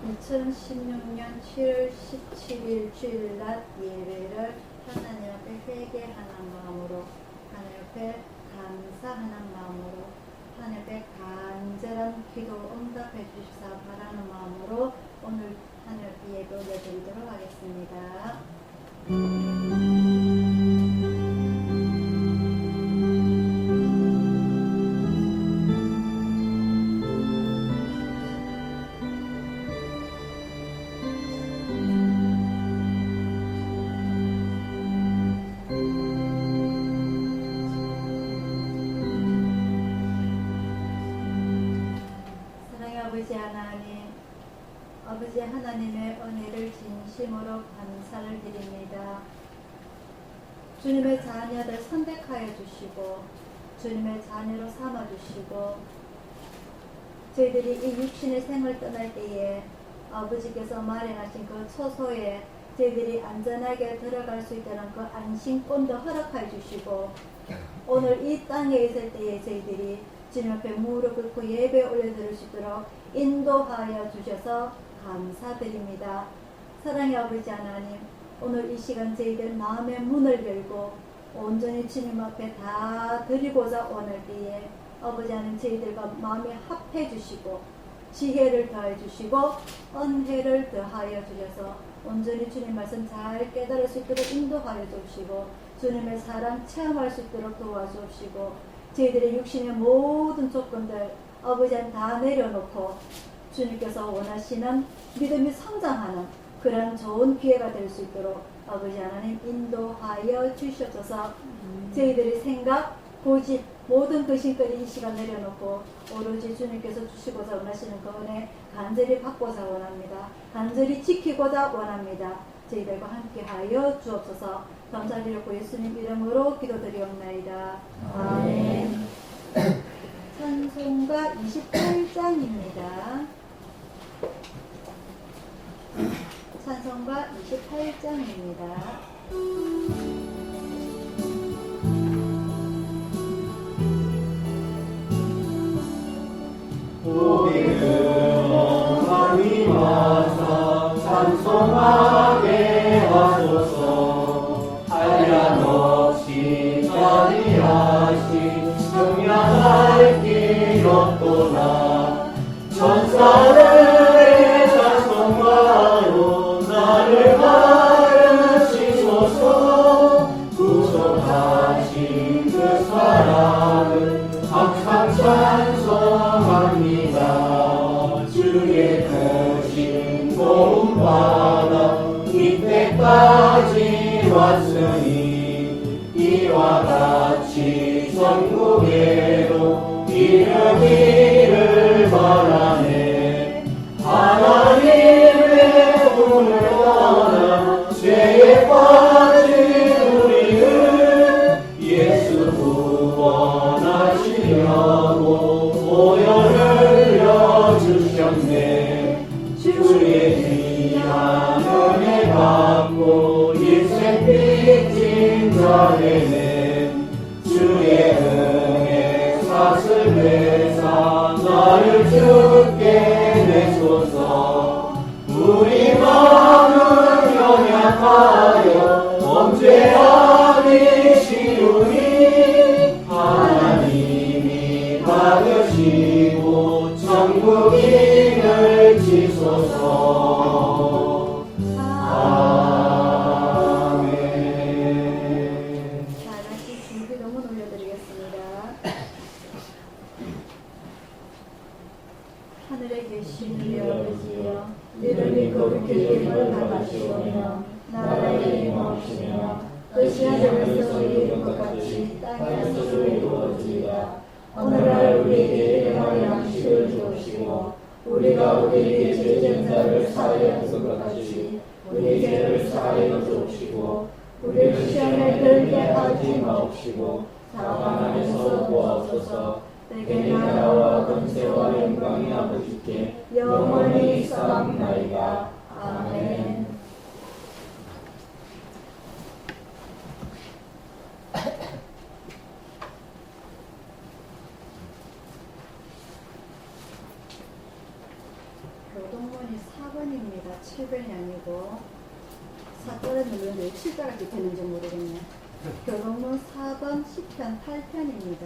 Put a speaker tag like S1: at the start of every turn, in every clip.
S1: 2016년 7월 17일 주일 낮 예배를 하나님 앞에 회개하는 마음으로, 하나님 앞에 감사하는 마음으로, 하나님 앞에 간절한 기도 응답해 주시사 바라는 마음으로 오늘 하나님 앞에 예배 올려드리도록 하겠습니다. 아버지 하나님의 은혜를 진심으로 감사를 드립니다. 주님의 자녀들 선택하여 주시고 주님의 자녀로 삼아주시고 저희들이 이 육신의 생을 떠날 때에 아버지께서 마련하신 그 초소에 저희들이 안전하게 들어갈 수 있다는 그 안심권도 허락하여 주시고 오늘 이 땅에 있을 때에 저희들이 주님 앞에 무릎 꿇고 예배 올려드릴 수 있도록 인도하여 주셔서 감사드립니다. 사랑의 아버지 하나님, 오늘 이 시간 저희들 마음의 문을 열고 온전히 주님 앞에 다 드리고자 원할 때에 아버지 하나님 저희들과 마음이 합해 주시고 지혜를 더해 주시고 은혜를 더하여 주셔서 온전히 주님 말씀 잘 깨달을 수 있도록 인도하여 주시고 주님의 사랑 체험할 수 있도록 도와주시고 저희들의 육신의 모든 조건들 아버지 하나님 다 내려놓고 주님께서 원하시는 믿음이 성장하는 그런 좋은 기회가 될 수 있도록 아버지 하나님 인도하여 주셔서 저희들의 생각, 고집, 모든 근심거리 이 시간 내려놓고 오로지 주님께서 주시고자 원하시는 그 은혜 간절히 받고자 원합니다. 간절히 지키고자 원합니다. 저희들과 함께하여 주옵소서. 감사드리고 예수님 이름으로 기도드리옵나이다. 아멘. 찬송가 28장입니다. 찬송가 28장입니다.
S2: 우리는 하나님 와서 찬송하게 하소서. 한량없이 자리하신 승량할 길 없도다. 천사들의 찬송가로 나를 가르치소서. 구속하신 그 사랑을 항상 찬송합니다. 주의 크신 도움받아 이때까지 왔으니 이와 같이 천국에로 이르기를 바라네. 하나님의 품을 떠나 죄에 빠진 우리를 예수 구원하시려고 보혈을 흘려주셨네. 주의 귀한 은혜 받고 일생 빚진 자에게 주의 은혜 사슬 내사 나를 주께 내소서. 우리 마음은 연약하여 범죄하기 쉬우니 하나님이 받으시고 천국인을 지소서. 아멘.
S1: 다 같이 주기도문 올려드리겠습니다. 하늘에 계신 우리 아버지여, 이름이 거룩히 여김을 받으시오며 나라의 임하옵시며 뜻이 하늘에서 이루어진 것 같이 땅에서도 이루어지이다. 오늘날 우리에게 일용할 양식을 주옵시고 우리가 우리에게 죄진 자를 사하여 준 것 같이 우리 죄를 사하여 주옵시고 우리를 시험에 들게 하지 마옵시고 다만 안에서 구하옵소서. 내게 나라와 권세와 영광이 아버지께 영원히 쌓옵나이다. 아멘. 교동문 4번입니다. 7번이 아니고 4번에 누르는데 7자가 붙었는지 모르겠네. 교동문 4번 10편 8편입니다.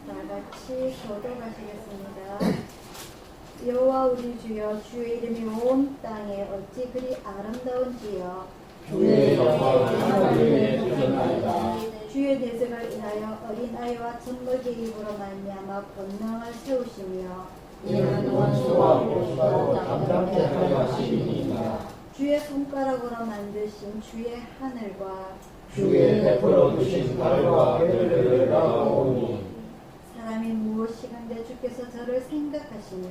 S1: 다 같이 교독하시겠습니다. 여호와 우리 주여, 주의 이름이 온 땅에 어찌 그리 아름다운지요.
S2: 주의 영광을 하늘에 두셨나이다.
S1: 주의 대적을 인하여 어린아이와 젖먹이 입으로 말미암아 권능을 세우시며
S2: 이는 원수와 보수하고 담담케 하려 하심이니이다.
S1: 주의 손가락으로 만드신 주의 하늘과
S2: 주의 베풀어 두신 달과 별들을 내가 보니
S1: 사람이 무엇이간데 주께서 저를 생각하시며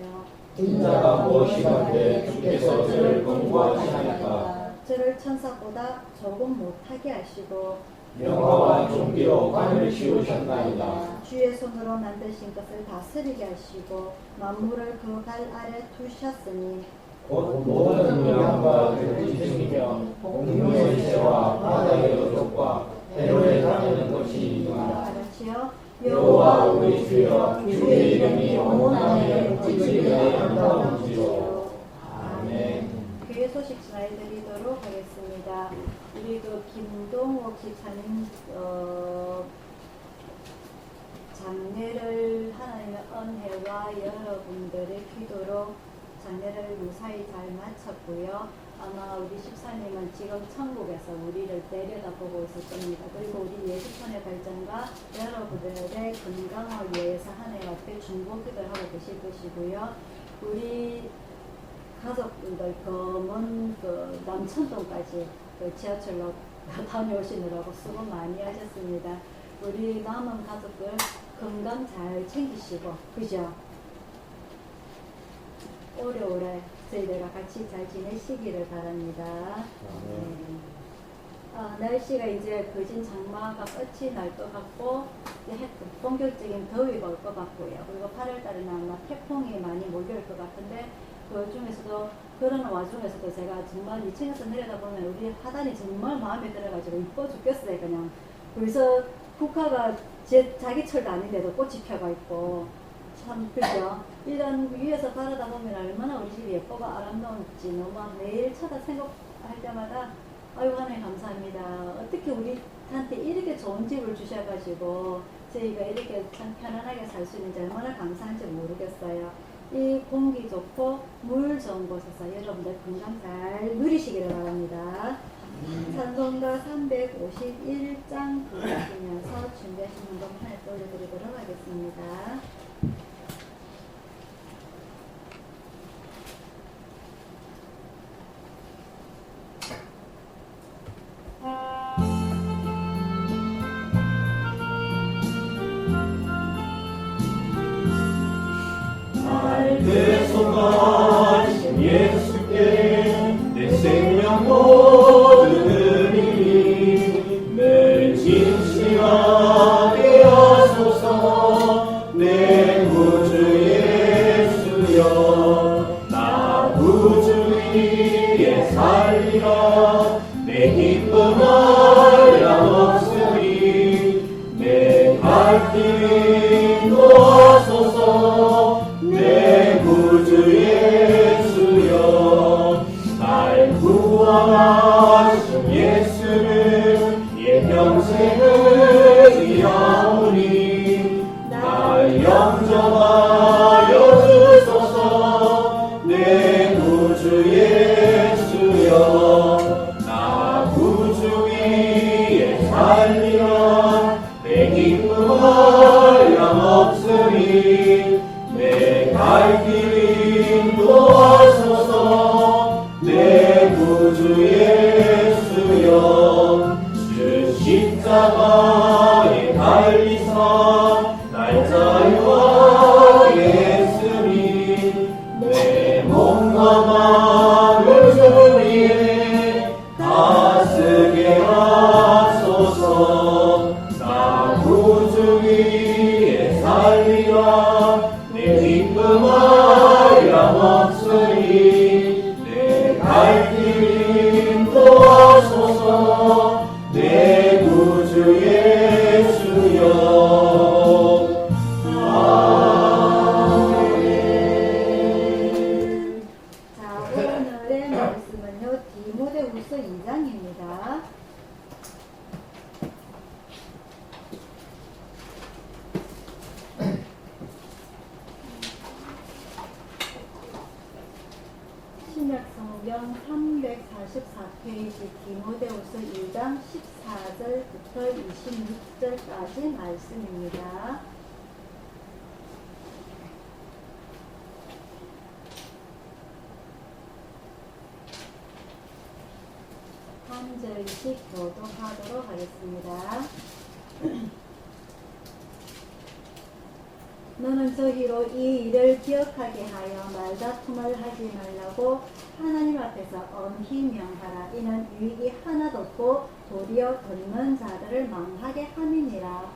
S2: 인자가 무엇이간데 주께서 저를 공부하시나이까.
S1: 저를 천사보다 조금 못하게 하시고
S2: 영화와 존귀로 관을 씌우셨나이다.
S1: 주의 손으로 만드신 것을 다스리게 하시고 만물을 그 발 아래 두셨으니
S2: 곧 모든 명과 들지승이며 공중의 새와 바다의 어족과 해로에 다니는 것이니라.
S1: 다 같이요.
S2: 여호와 우리 주여, 주의 이름이 온 땅에 어찌 그리 아름다운지요. 아멘.
S1: 교회 소식 전해드리도록 하겠습니다. 우리 그 김동옥 집사님 장례를 하나님의 은혜와 여러분들의 기도로 장례를 무사히 잘 마쳤고요. 아마 우리 집사님은 지금 천국에서 우리를 내려다보고 있을 겁니다. 그리고 우리 예수편의 발전과 여러분들의 건강을 위해서 하나님 앞에 중보기도를 하고 계실 것이고요. 우리 가족분들 검은 그 남천동까지 그 지하철로 다녀오시느라고 수고 많이 하셨습니다. 우리 남은 가족들 건강 잘 챙기시고, 그죠? 오래오래 저희들과 같이 잘 지내시기를 바랍니다. 날씨가 이제 거진 장마가 끝이 날 것 같고 이제 본격적인 더위가 올 것 같고요. 그리고 8월달에는 아마 태풍이 많이 몰려올 것 같은데 그 중에서도 그런 와중에서도 제가 정말 2층에서 내려다보면 우리 하단이 정말 마음에 들어가지고 이뻐 죽겠어요. 그냥 그래서 국화가 자기 철도 아닌데도 꽃이 펴가 있고 참 그죠? 이런 위에서 바라다 보면 얼마나 우리 집이 예쁘고 아름다운지 너무 매일 생각할 때마다 아유 하나님 감사합니다. 어떻게 우리한테 이렇게 좋은 집을 주셔가지고 저희가 이렇게 참 편안하게 살 수 있는지 얼마나 감사한지 모르겠어요. 이 공기 좋고 물 좋은 곳에서 여러분들 건강 잘 누리시기를 바랍니다. 찬송가 351장 부르시면서 준비하시는 것 하나 올려드리도록 하겠습니다.
S2: 내 소망하신 예수께 내 생명 모든 드리니 늘 진실하게 하소서. 내 구주 예수여, 나 구주 위에 살리라. 내 기쁨 하염없으니 내 갈 길 인도하소서. 내 구주 예수여, 날 구원하신 예수는 일평생을 위하오니 날 영접하여 주소서. 내 구주 예수여, 나 구주 위에 살리라. 내 기쁨 하염없으니 내 갈 길 인도하소서. 내 구주 예수여, 주 십자가에 달리사 날 자유하게 했으니 내 몸과 마음을 주 위에 다 쓰게 하소서. 나 구주 위에 살리라. 내 기쁨 하염없으니 내 갈 길 인도하소서. 내 구주
S1: 44페이지 디모데후서 2장 14절부터 26절까지 말씀입니다. 한 절씩 교독하도록 하겠습니다. 너는 저희로 이 일을 기억하게 하여 말다툼을 하지 말라고 하나님 앞에서 엄히 명하라. 이는 유익이 하나도 없고 도리어 듣는 자들을 망하게 함이니라.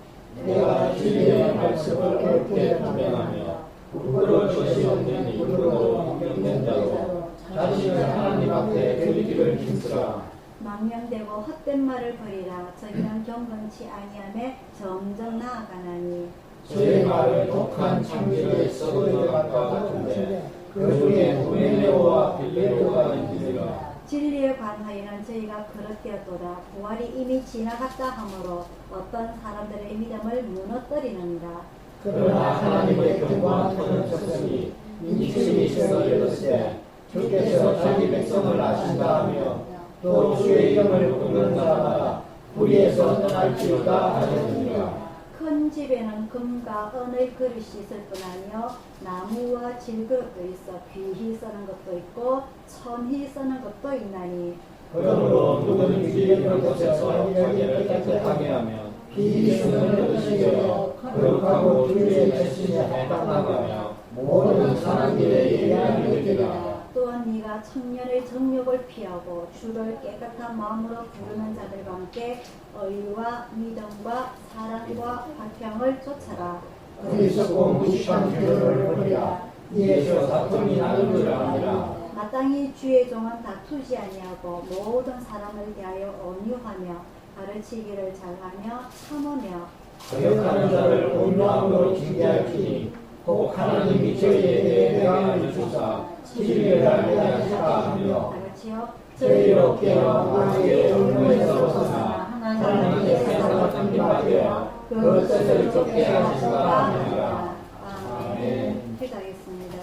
S2: 내가 진리의 말씀을 옳게 분명하며 부끄러울 것이 없는 이름으로 임명된 자로 자신을 하나님 앞에 드리기를 힘쓰라.
S1: 망령되고 헛된 말을 버리라. 저희는 경건치 아니하며 점점 나아가나니
S2: 저의 말을 독한 창기를 썩은 것과 같은데 그 중에 도메네오와 빌레오가 있느니라.
S1: 진리에 관하여는 저희가 그릇되었도다. 부활이 이미 지나갔다 하므로 어떤 사람들의 믿음을 무너뜨리느니라.
S2: 그러나 하나님의 경고한 터는 쳤으니 인침이 있어 이르시되 주께서 자기 백성을 아신다 하며 또 주의 이름을 부르는 자마다 불의에서 떠날지어다 하셨느니라.
S1: 큰 집에는 금과 은의 그릇이 있을 뿐 아니요 나무와 질그릇도 있어 귀히 쓰는 것도 있고 천히 쓰는 것도 있나니
S2: 그러므로 누구든지 이런 곳에서 자기를 깨끗하게 하며 귀히 쓰는 그릇이 되어 거룩하고 주의 메시지에 해당하며 모든 사람 일에 예리함이 되리라.
S1: 또한 네가 청년의 정욕을 피하고 주를 깨끗한 마음으로 부르는 자들과 함께 의와 믿음과 사랑과 화평을 쫓아라.
S2: 어리석고 무식한 교를 버리라. 이에서 다툼이 나는 줄 아니라.
S1: 마땅히 주의 종은 다투지 아니하고 모든 사람을 대하여 온유하며 가르치기를 잘하며 참으며
S2: 거역하는 자를 온유함으로 징계할지니 혹 하나님이 저희에 대해 평안을 주사 진리를 알게 하실까 하며
S1: 다같이요
S2: 저희로 깨어 우리의 온유에서 벗어나 하나님의 세상을 섬김하되 그 뜻을 좁게 하실까 하니라. 아멘.
S1: 기도하겠습니다.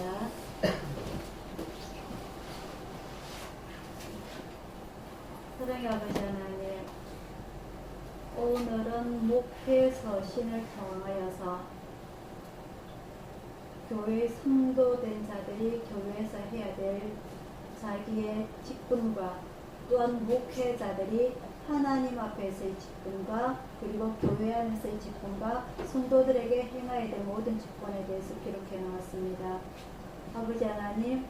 S1: 사랑의 아버지 하나님, 오늘은 목회 서신을 통하여서 교회 성도된 자들이 교회에서 해야 될 자기의 직분과 또한 목회자들이 하나님 앞에서의 직분과 그리고 교회 안에서의 직분과 성도들에게 행해야 될 모든 직분에 대해서 기록해 놓았습니다. 아버지 하나님,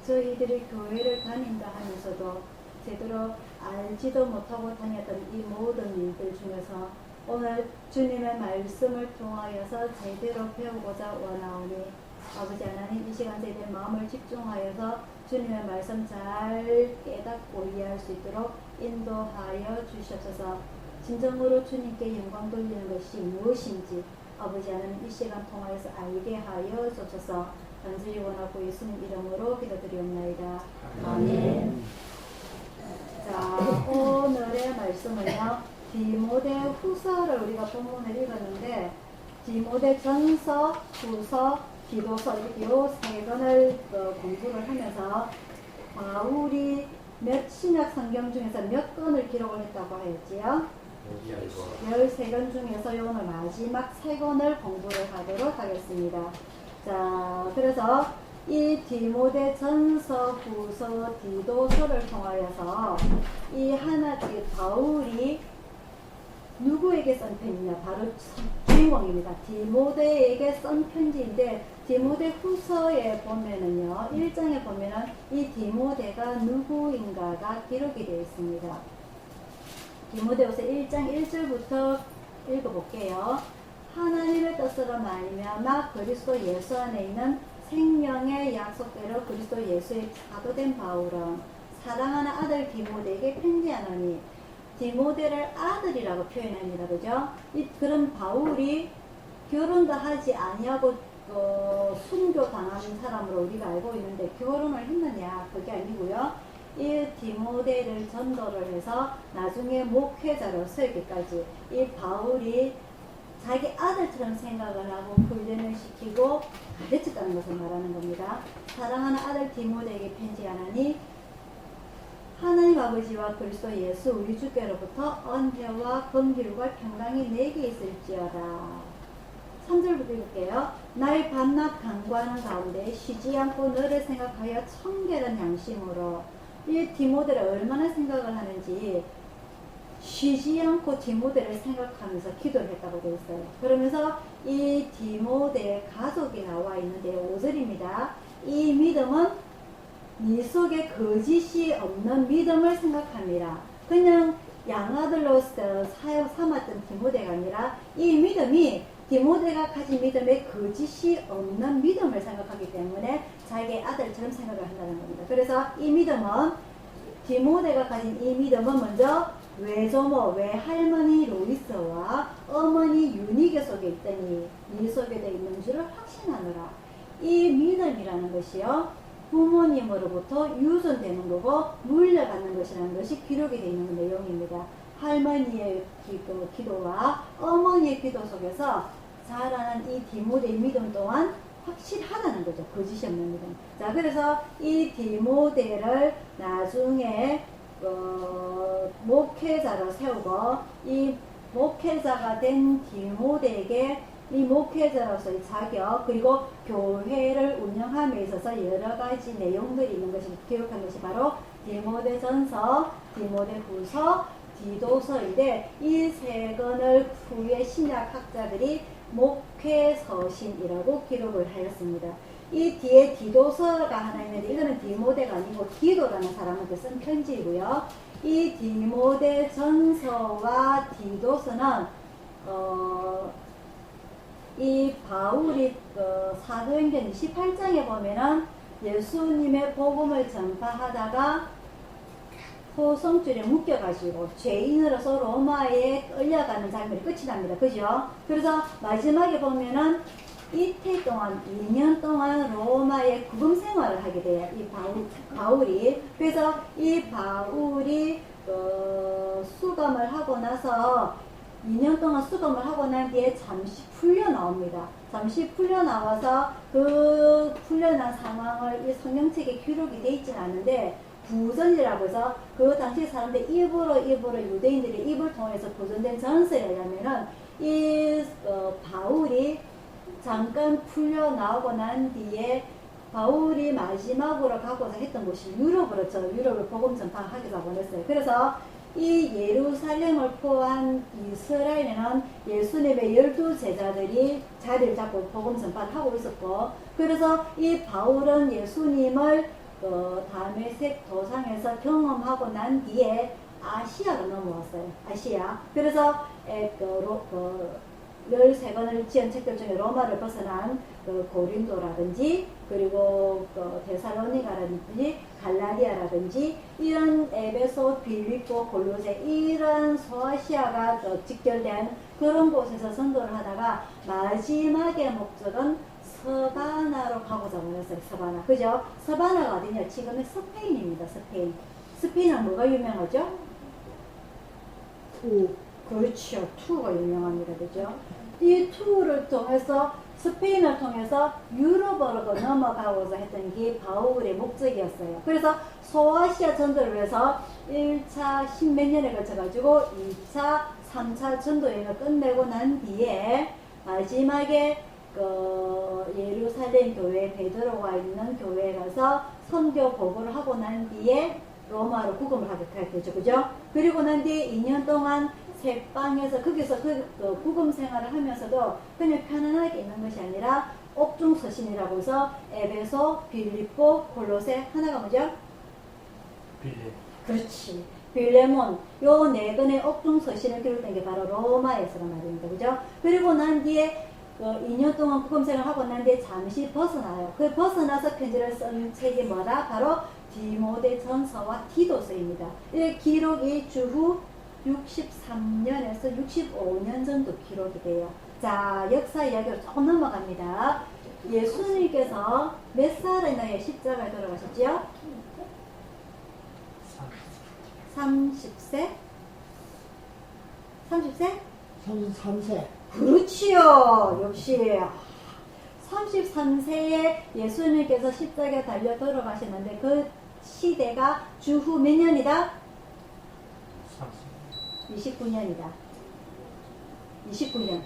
S1: 저희들이 교회를 다닌다 하면서도 제대로 알지도 못하고 다녔던 이 모든 일들 중에서 오늘 주님의 말씀을 통하여서 제대로 배우고자 원하오니 아버지 하나님, 이 시간 저희들 마음을 집중하여서 주님의 말씀 잘 깨닫고 이해할 수 있도록 인도하여 주시옵소서. 진정으로 주님께 영광 돌리는 것이 무엇인지 아버지 하나님 이 시간 통하여서 알게 하여 주옵소서. 간절히 원하고 예수님 이름으로 기도드리옵나이다. 아멘. 자, 오늘의 말씀은요, 디모데 후서를 우리가 본문을 읽었는데 디모데 전서, 후서, 기도서 이렇게 요 세 권을 공부를 하면서 바울이 신약 성경 중에서 몇 권을 기록을 했다고 하였지요? 13권 중에서 오늘 마지막 3권을 공부를 하도록 하겠습니다. 자, 그래서 이 디모데 전서, 후서, 디도서를 통하여서 이 바울이 누구에게 쓴 편이냐? 바로 주인공입니다. 디모데에게 쓴 편지인데 디모데 후서에 보면은요, 1장에 보면은 이 디모데가 누구인가가 기록이 되어 있습니다. 디모데후서 1장 1절부터 읽어볼게요. 하나님의 뜻으로 말미암아 그리스도 예수 안에 있는 생명의 약속대로 그리스도 예수의 사도된 바울은 사랑하는 아들 디모데에게 편지하노니, 디모데를 아들이라고 표현합니다. 그죠? 그런 바울이 결혼도 하지 아니하고 순교당한 사람으로 우리가 알고 있는데 결혼을 했느냐? 그게 아니고요. 이 디모데를 전도를 해서 나중에 목회자로 서기까지 이 바울이 자기 아들처럼 생각을 하고 훈련을 시키고 가르쳤다는 것을 말하는 겁니다. 사랑하는 아들 디모데에게 편지하나니 하나님 아버지와 그리스도 예수 우리 주께로부터 은혜와 긍휼과 평강이 내게 있을지어다. 3절부터 읽을게요. 나의 밤낮 간구하는 가운데 쉬지 않고 너를 생각하여 청결한 양심으로. 이 디모데를 얼마나 생각을 하는지 쉬지 않고 디모데를 생각하면서 기도를 했다고 되어 있어요. 그러면서 이 디모데의 가족이 나와 있는데 5절입니다. 이 믿음은 네 속에 거짓이 없는 믿음을 생각합니다. 그냥 양아들로서 사역 삼았던 디모데가 아니라 이 믿음이 디모데가 가진 믿음에 거짓이 없는 믿음을 생각하기 때문에 자기의 아들처럼 생각을 한다는 겁니다. 그래서 이 믿음은 디모데가 가진 이 믿음은 먼저 외조모, 외할머니 로이스와 어머니 유니게 속에 있더니 네 속에도 있는 줄을 확신하노라. 이 믿음이라는 것이요 부모님으로부터 유전되는 거고 물려받는 것이라는 것이 기록이 되어 있는 내용입니다. 할머니의 기도와 어머니의 기도 속에서 자라는 이 디모데의 믿음 또한 확실하다는 거죠. 거짓이 없는 믿음. 자, 그래서 이 디모데를 나중에 목회자로 세우고 이 목회자가 된 디모데에게 이 목회자로서의 자격 그리고 교회를 운영함에 있어서 여러 가지 내용들이 있는 것을 기록한 것이 바로 디모데전서, 디모데후서, 디도서인데 이 세 권을 후에 신약학자들이 목회서신이라고 기록을 하였습니다. 이 뒤에 디도서가 하나 있는데 이거는 디모데가 아니고 디도라는 사람한테 쓴 편지이고요. 이 디모데전서와 디도서는 이 바울이 사도행전 28장에 보면은 예수님의 복음을 전파하다가 소성줄에 묶여가지고 죄인으로서 로마에 끌려가는 장면이 끝이 납니다. 그죠? 그래서 마지막에 보면은 이태 동안 2년 동안 로마에 구금 생활을 하게 돼요. 이 바울이. 그래서 이 바울이 수감을 하고 나서 2년 동안 수감을 하고 난 뒤에 잠시 풀려 나옵니다. 잠시 풀려 나와서 그 풀려난 상황을 이 성경책에 기록이 되어 있지는 않은데 부전이라고 해서 그 당시 사람들 입으로 유대인들의 입을 통해서 보존된 전설에 의하면은 이 바울이 잠깐 풀려 나오고 난 뒤에 바울이 마지막으로 가고자 했던 곳이 유럽으로 유럽을 복음 전파하기로 보냈어요. 그래서 이 예루살렘을 포함한 이스라엘에는 예수님의 12제자들이 자리를 잡고 복음 전파를 하고 있었고, 그래서 이 바울은 예수님을 다메섹 도상에서 경험하고 난 뒤에 아시아로 넘어왔어요. 아시아. 그래서 13권을 지은 책들 중에 로마를 벗어난 고린도라든지 그리고 데살로니가라든지 갈라디아라든지 이런 에베소, 빌립보, 골로새 이런 소아시아가 직결된 그런 곳에서 선도를 하다가 마지막의 목적은 서바나로 가고자 보냈어요. 서바나. 그죠? 서바나가 어디냐? 지금의 스페인입니다. 스페인. 스페인은 뭐가 유명하죠? 그렇죠. 투가 유명합니다. 그죠? 이 투를 통해서 스페인을 통해서 유럽으로 넘어가고자 했던 게 바울의 목적이었어요. 그래서 소아시아 전도를 위해서 1차 10몇 년에 걸쳐가지고 2차, 3차 전도 여행을 끝내고 난 뒤에 마지막에 예루살렘 교회 베드로가 있는 교회에 가서 선교 보고를 하고 난 뒤에 로마로 구금을 하게 되죠. 그죠? 그리고 난 뒤에 2년 동안 새방에서 거기서 구금 생활을 하면서도 그냥 편안하게 있는 것이 아니라 옥중 서신이라고 해서 에베소, 빌립보, 골로새 하나가 뭐죠?
S2: 빌레.
S1: 그렇지. 빌레몬. 요 네 권의 옥중 서신을 기록된 게 바로 로마에서란 말입니다. 그죠? 그리고 난 뒤에 2년 동안 구금 생활을 하고 난 뒤에 잠시 벗어나요. 그 벗어나서 편지를 쓴 책이 뭐다? 바로 디모데전서와 디도서입니다. 이 기록이 주후 63년에서 65년 정도 기록이 돼요. 자, 역사 이야기로 조금 넘어갑니다. 예수님께서 몇 살의 나이에 십자가에 돌아가셨죠? 30세? 30세?
S3: 33세.
S1: 그렇지요. 역시 33세에 예수님께서 십자가에 달려 돌아가셨는데 그 시대가 주후 몇 년이다? 29년이다. 29년.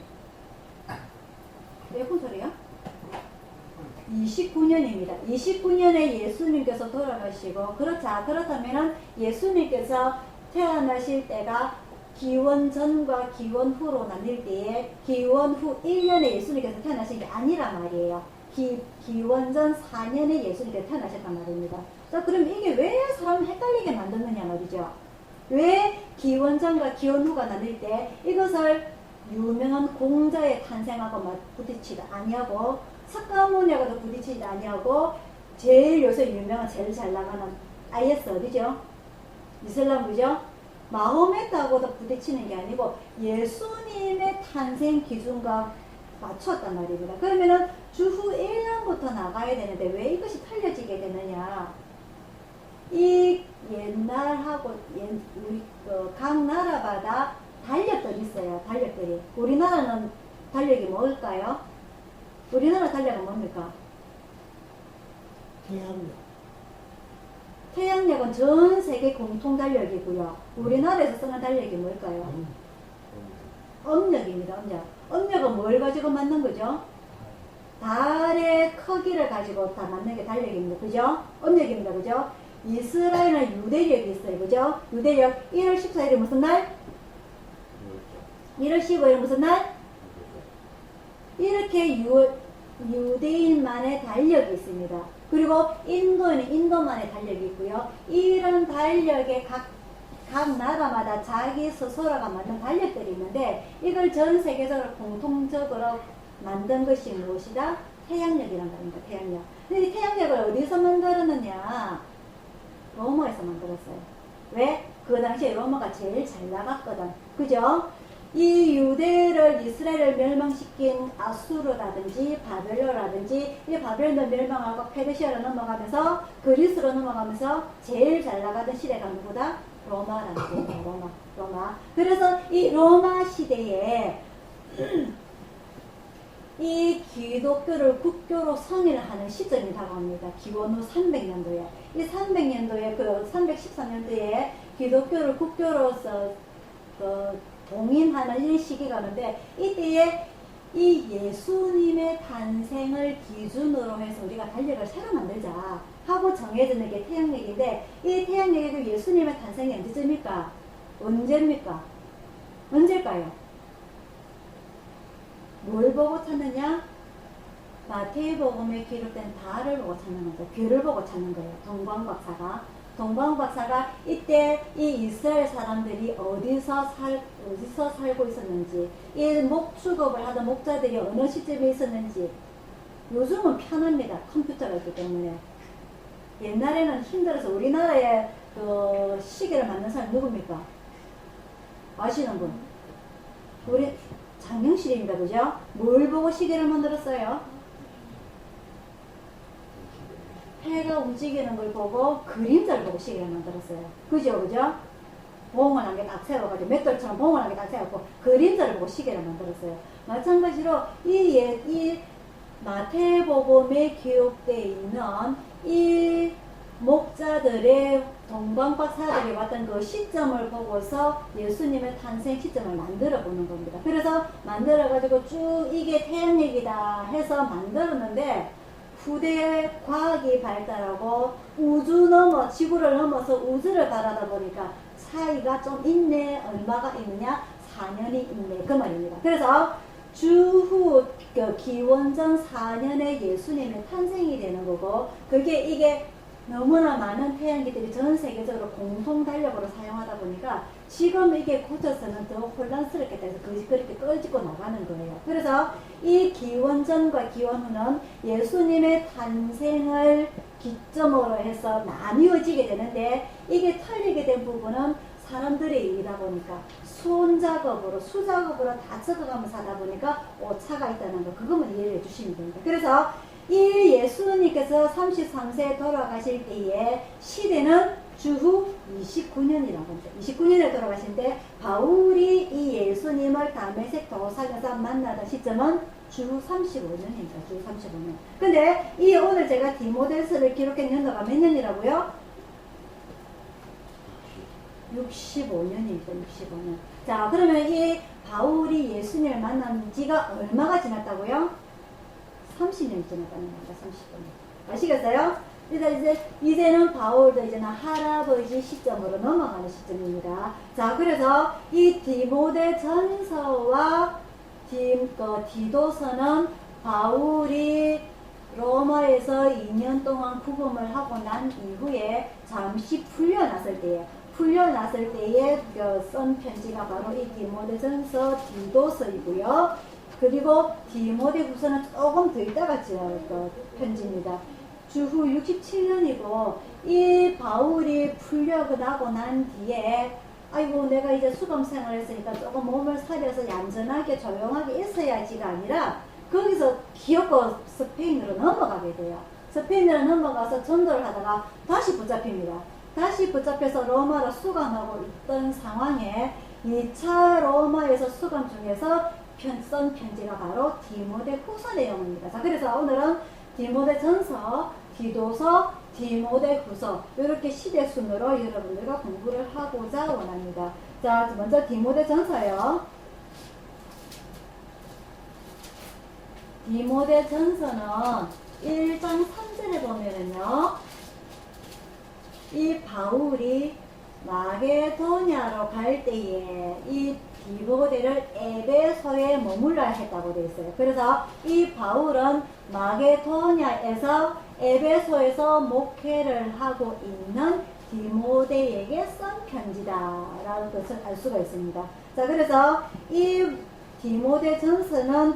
S1: 왜 혼소리야? 29년입니다. 29년에 예수님께서 돌아가시고, 그렇다면 예수님께서 태어나실 때가 기원 전과 기원 후로 나뉠 때에 기원 후 1년에 예수님께서 태어나신 게 아니란 말이에요. 기원 전 4년에 예수님께서 태어나셨단 말입니다. 자, 그럼 이게 왜 사람을 헷갈리게 만드느냐 말이죠. 왜 기원 전과 기원 후가 나뉠 때 이것을 유명한 공자의 탄생하고 부딪히지 아니하고 석가모니하고도 부딪히지 아니하고 제일 요새 유명한 제일 잘 나가는 IS 어디죠? 이슬람이죠? 마호메트하고도 부딪히는 게 아니고 예수님의 탄생 기준과 맞췄단 말입니다. 그러면은 주후 1년부터 나가야 되는데 왜 이것이 틀려지게 되느냐? 이 옛날하고 우리 각 나라마다 달력들이 있어요. 달력들이. 우리나라는 달력이 뭘까요? 우리나라 달력은 뭡니까? 태양력은 전 세계 공통 달력이고요. 우리나라에서 쓰는 달력이 뭘까요? âm 력입니다. âm 력은 뭘 가지고 만든 거죠? 달의 크기를 가지고 다 만든 게 달력입니다. 그죠? âm 력입니다. 그죠? 이스라엘은 유대력이 있어요. 그죠? 유대력 1월 14일이 무슨 날? 1월 15일은 무슨 날? 이렇게 유대인만의 달력이 있습니다. 그리고 인도에는 인도만의 달력이 있고요. 이런 달력에 각 나라마다 자기 스스로가 만든 달력들이 있는데 이걸 전 세계적으로 공통적으로 만든 것이 무엇이다? 태양력이란 말입니다. 태양력. 근데 이 태양력을 어디서 만들었느냐? 로마에서 만들었어요. 왜? 그 당시에 로마가 제일 잘 나갔거든. 그죠? 이 유대를 이스라엘을 멸망시킨 아수르라든지 바벨론이라든지 이 바벨론도 멸망하고 페르시아로 넘어가면서 그리스로 넘어가면서 제일 잘 나가던 시대가 누구다? 로마라는 거예요. 로마. 그래서 이 로마 시대에 이 기독교를 국교로 성인하는 시점이 다가옵니다. 기원 후 300년도에. 이 300년도에, 313년도에 기독교를 국교로서 동인하는 이 시기가 오는데, 이때에 이 예수님의 탄생을 기준으로 해서 우리가 달력을 새로 만들자 하고 정해지는 게 태양력인데, 이 태양력이 예수님의 탄생이 언제쯤입니까? 언제입니까? 언제일까요? 뭘 보고 찾느냐? 마태복음에 기록된 달을 보고 찾는 거죠. 별을 보고 찾는 거예요. 동방박사가 이때 이 이스라엘 사람들이 어디서 살고 있었는지, 이 목축업을 하던 목자들이 어느 시점에 있었는지. 요즘은 편합니다. 컴퓨터가 있기 때문에. 옛날에는 힘들어서 우리나라에 그 시계를 만든 사람 누굽니까? 아시는 분? 우리 장영실입니다. 그죠? 뭘 보고 시계를 만들었어요? 해가 움직이는 걸 보고 그림자를 보고 시계를 만들었어요. 그죠? 봉을 한 개 딱 세워가지고 맷돌처럼 봉을 한 개 딱 세워갖고 그림자를 보고 시계를 만들었어요. 마찬가지로 이 마태복음에 기록되어 있는 이 목자들의 동방박사들이 왔던 그 시점을 보고서 예수님의 탄생 시점을 만들어 보는 겁니다. 그래서 만들어가지고 쭉 이게 태양력이다 해서 만들었는데, 후대에 과학이 발달하고 지구를 넘어서 우주를 바라다 보니까 차이가 좀 있네. 얼마가 있느냐? 4년이 있네. 그 말입니다. 그래서 주후 기원전 4년에 예수님의 탄생이 되는 거고, 이게 너무나 많은 태양기들이 전 세계적으로 공통 달력으로 사용하다 보니까 지금 이게 고쳐서는 더 혼란스럽게 돼서 그렇게 떨어지고 나가는 거예요. 그래서 이 기원전과 기원후는 예수님의 탄생을 기점으로 해서 나뉘어지게 되는데, 이게 틀리게 된 부분은 사람들의 일이다 보니까 수작업으로 다 적어가면서 하다 보니까 오차가 있다는 거, 그것만 이해해 주시면 됩니다. 그래서 이 예수님께서 33세에 돌아가실 때의 시대는 주후 29년이라고 합니다. 29년에 돌아가신데, 바울이 이 예수님을 다메섹 도상에서 만나던 시점은 주후 35년입니다. 주후 35년. 근데 이 오늘 제가 디모데서를 기록한 연도가 몇 년이라고요? 65년입니다. 65년. 자, 그러면 이 바울이 예수님을 만난 지가 얼마가 지났다고요? 30년이 지났다는 겁니다. 30년. 아시겠어요? 이제는 바울도 이제는 할아버지 시점으로 넘어가는 시점입니다. 자, 그래서 이 디모데 전서와 디도서는 바울이 로마에서 2년 동안 구금을 하고 난 이후에 잠시 풀려났을 때에 쓴 편지가 바로 이 디모데전서 디도서이고요. 그리고 디모데후서는 조금 더 있다가 지은 편지입니다. 주후 67년이고 이 바울이 풀려나고 난 뒤에 아이고 내가 이제 수감생활 했으니까 조금 몸을 사려서 얌전하게 조용하게 있어야지가 아니라 거기서 기어코 스페인으로 넘어가게 돼요. 스페인으로 넘어가서 전도를 하다가 다시 붙잡힙니다. 다시 붙잡혀서 로마로 수감하고 있던 상황에 2차 로마에서 수감 중에서 쓴 편지가 바로 디모데 후서 내용입니다. 자, 그래서 오늘은 디모데 전서, 디도서, 디모데 후서 이렇게 시대 순으로 여러분들과 공부를 하고자 원합니다. 자, 먼저 디모데 전서요. 디모데 전서는 1장 3절에 보면은요, 이 바울이 마게도냐로 갈 때에 이 디모데를 에베소에 머물러야 했다고 되어 있어요. 그래서 이 바울은 마게도냐에서 에베소에서 목회를 하고 있는 디모데에게 쓴 편지다라는 것을 알 수가 있습니다. 자, 그래서 이 디모데 전서는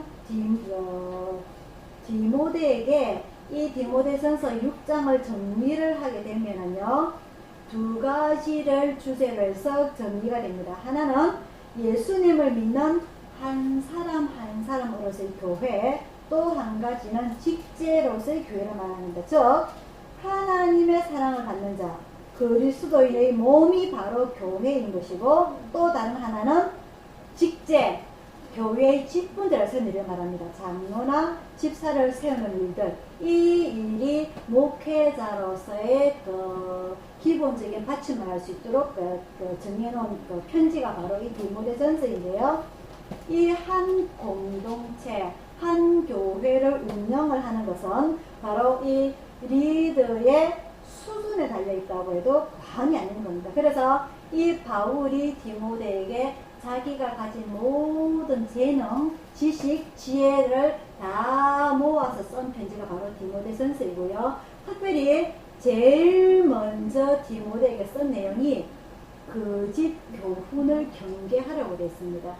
S1: 디모데에게 이 디모데전서 6장을 정리를 하게 되면은요, 두 가지를 주제로 해서 정리가 됩니다. 하나는 예수님을 믿는 한 사람으로서의 교회, 또 한 가지는 직제로서의 교회를 말합니다. 즉 하나님의 사랑을 받는 자, 그리스도인의 몸이 바로 교회인 것이고, 또 다른 하나는 직제, 교회의 직분자를 세우는 일을 말합니다. 장로나 집사를 세우는 일들, 이 일이 목회자로서의 기본적인 받침을 할 수 있도록 정해놓은 편지가 바로 이 디모데전서인데요. 이 한 공동체, 한 교회를 운영을 하는 것은 바로 이 리더의 수준에 달려있다고 해도 과언이 아닌 겁니다. 그래서 이 바울이 디모데에게 자기가 가진 모든 재능, 지식, 지혜를 다 모아서 쓴 편지가 바로 디모데전서이고요. 특별히 제일 먼저 디모데에게 쓴 내용이 거짓 교훈을 경계하라고 되어 있습니다.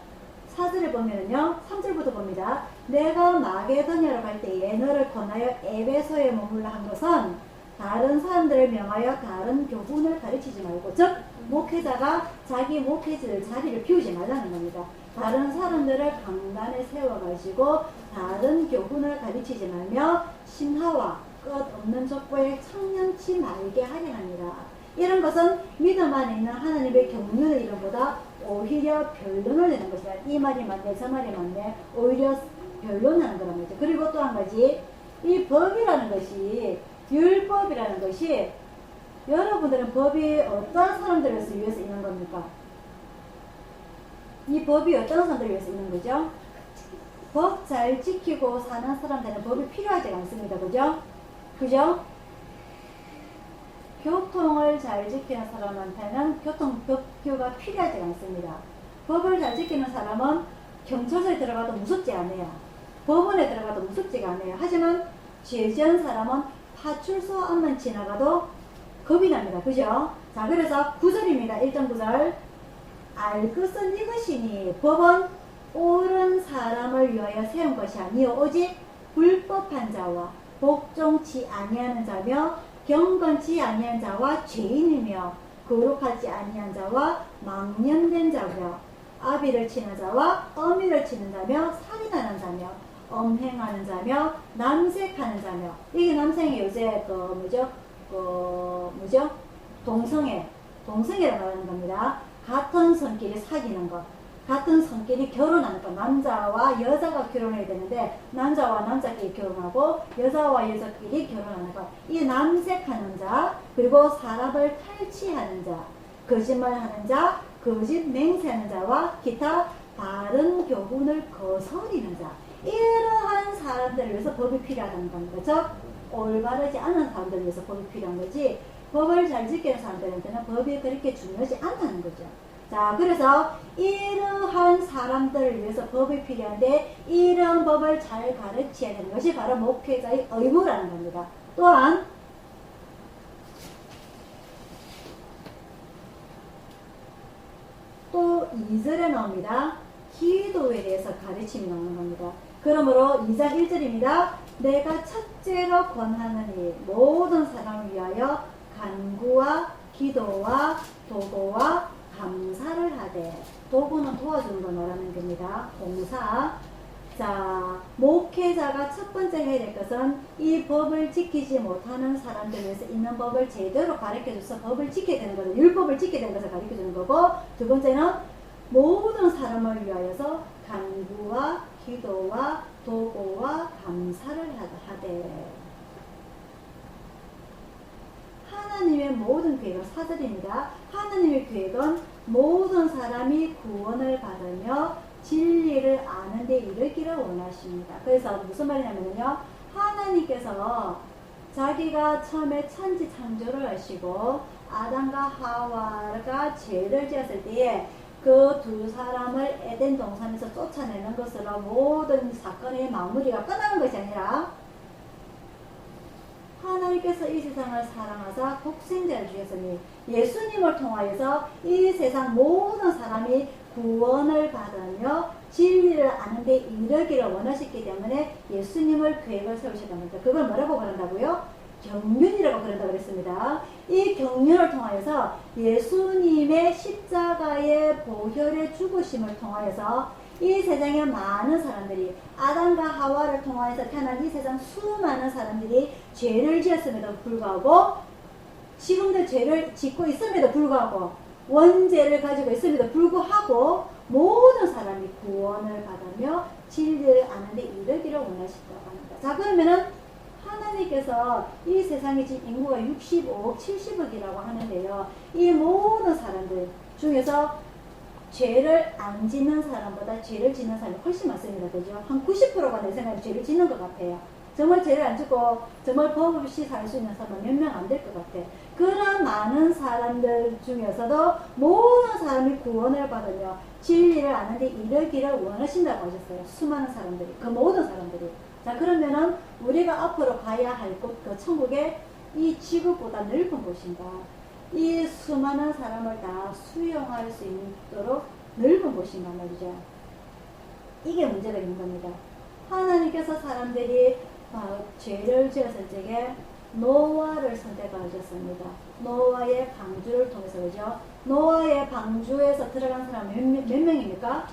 S1: 4절에 보면요, 3절부터 봅니다. 내가 마게도냐로 갈 때에 너를 권하여 에베소에 머물러 한 것은 다른 사람들을 명하여 다른 교훈을 가르치지 말고, 즉 목회자가 자기 목회자의 자리를 비우지 말라는 겁니다. 다른 사람들을 강단에 세워가지고 다른 교훈을 가르치지 말며 신하와 끝없는 족보에 청량치 말게 하려 합니다. 이런 것은 믿음 안에 있는 하나님의 경륜의 이름보다 오히려 변론을 내는 것이다. 이 말이 맞네, 저 말이 맞네, 오히려 변론하는 거란 말이죠. 그리고 또 한 가지, 이 법이라는 것이, 율법이라는 것이, 여러분들은 법이 어떤 사람들을 위해서 있는 겁니까? 이 법이 어떤 사람들을 위해서 있는 거죠? 법 잘 지키고 사는 사람들은 법이 필요하지 않습니다. 그죠? 그죠? 교통을 잘 지키는 사람한테는 교통법규가 필요하지 않습니다. 법을 잘 지키는 사람은 경찰서에 들어가도 무섭지 않아요. 법원에 들어가도 무섭지가 않아요. 하지만 죄 지은 사람은 파출소 앞만 지나가도 겁이 납니다. 그죠? 자, 그래서 9절입니다. 1장 9절. 알 것은 이것이니 법은 옳은 사람을 위하여 세운 것이 아니요 오직 불법한 자와 복종치 아니하는 자며 경건치 아니한 자와 죄인이며 거룩하지 아니한 자와 망령된 자며 아비를 치는 자와 어미를 치는 자며 살인하는 자며 엄행하는 자며 남색하는 자며, 이게 남성이 요새 동성애라고 하는 겁니다. 같은 성끼리 사귀는 것, 같은 성끼리 결혼하는 것. 남자와 여자가 결혼해야 되는데 남자와 남자끼리 결혼하고 여자와 여자끼리 결혼하는 것. 이 남색하는 자, 그리고 사람을 탈취하는 자, 거짓말하는 자, 거짓 맹세하는 자와 기타 바른 교훈을 거스리는 자, 이러한 사람들을 위해서 법이 필요하다는 겁니다. 즉 올바르지 않은 사람들을 위해서 법이 필요한 거지, 법을 잘 지키는 사람들한테는 법이 그렇게 중요하지 않다는 거죠. 자, 그래서 이러한 사람들을 위해서 법이 필요한데, 이러한 법을 잘 가르쳐야 되는 것이 바로 목회자의 의무라는 겁니다. 또한 또 2절에 나옵니다. 기도에 대해서 가르침이 나오는 겁니다. 그러므로 2장 1절입니다. 내가 첫째로 권하느니 모든 사람을 위하여 간구와 기도와 도고와 감사를 하되, 도구는 도와주는 거 말하는 겁니다. 봉사. 자, 목회자가 첫 번째 해야 될 것은 이 법을 지키지 못하는 사람들 위해서 있는 법을 제대로 가르쳐줘서 법을 지켜야 되는 거죠. 율법을 지켜야 되는 것을 가르쳐주는 거고, 두 번째는 모든 사람을 위하여서 간구와 기도와 도고와 감사를 하되, 하나님의 모든 계획은 4절입니다. 하나님의 계획은 모든 사람이 구원을 받으며 진리를 아는 데 이르기를 원하십니다. 그래서 무슨 말이냐면요, 하나님께서 자기가 처음에 천지 창조를 하시고 아담과 하와가 죄를 지었을 때에 그 두 사람을 에덴 동산에서 쫓아내는 것으로 모든 사건의 마무리가 끝나는 것이 아니라, 하나님께서 이 세상을 사랑하사 독생자를 주셨으니 예수님을 통하여서 이 세상 모든 사람이 구원을 받으며 진리를 아는 데 이르기를 원하셨기 때문에 예수님을 계획을 세우셨답니다. 그걸 뭐라고 그런다고요? 경륜이라고 그런다고 그랬습니다. 이 경륜을 통하여서 예수님의 십자가의 보혈의 죽으심을 통하여서 이 세상에 많은 사람들이, 아담과 하와를 통하여서 태어난 이 세상 수많은 사람들이 죄를 지었음에도 불구하고, 지금도 죄를 짓고 있음에도 불구하고, 원죄를 가지고 있음에도 불구하고 모든 사람이 구원을 받으며 진리를 아는 데 이르기를 원하신다고 합니다. 자, 그러면은 하나님께서 이 세상에 지금 인구가 65억, 70억이라고 하는데요, 이 모든 사람들 중에서 죄를 안 짓는 사람보다 죄를 짓는 사람이 훨씬 많습니다. 그죠? 한 90%가 내 생각에 죄를 짓는 것 같아요. 정말 죄를 안 짓고 정말 법 없이 살 수 있는 사람은 몇 명 안 될 것 같아요. 그런 많은 사람들 중에서도 모든 사람이 구원을 받으며 진리를 아는데 이르기를 원하신다고 하셨어요. 수많은 사람들이, 그 모든 사람들이. 자, 그러면은 우리가 앞으로 가야 할 곳, 그 천국에 이 지구보다 넓은 곳인가, 이 수많은 사람을 다 수용할 수 있도록 넓은 곳인가 말이죠. 이게 문제가 있는 겁니다. 하나님께서 사람들이 죄를 지었을 적에 노아를 선택하셨습니다. 노아의 방주를 통해서, 그죠? 노아의 방주에서 들어간 사람 몇 명입니까?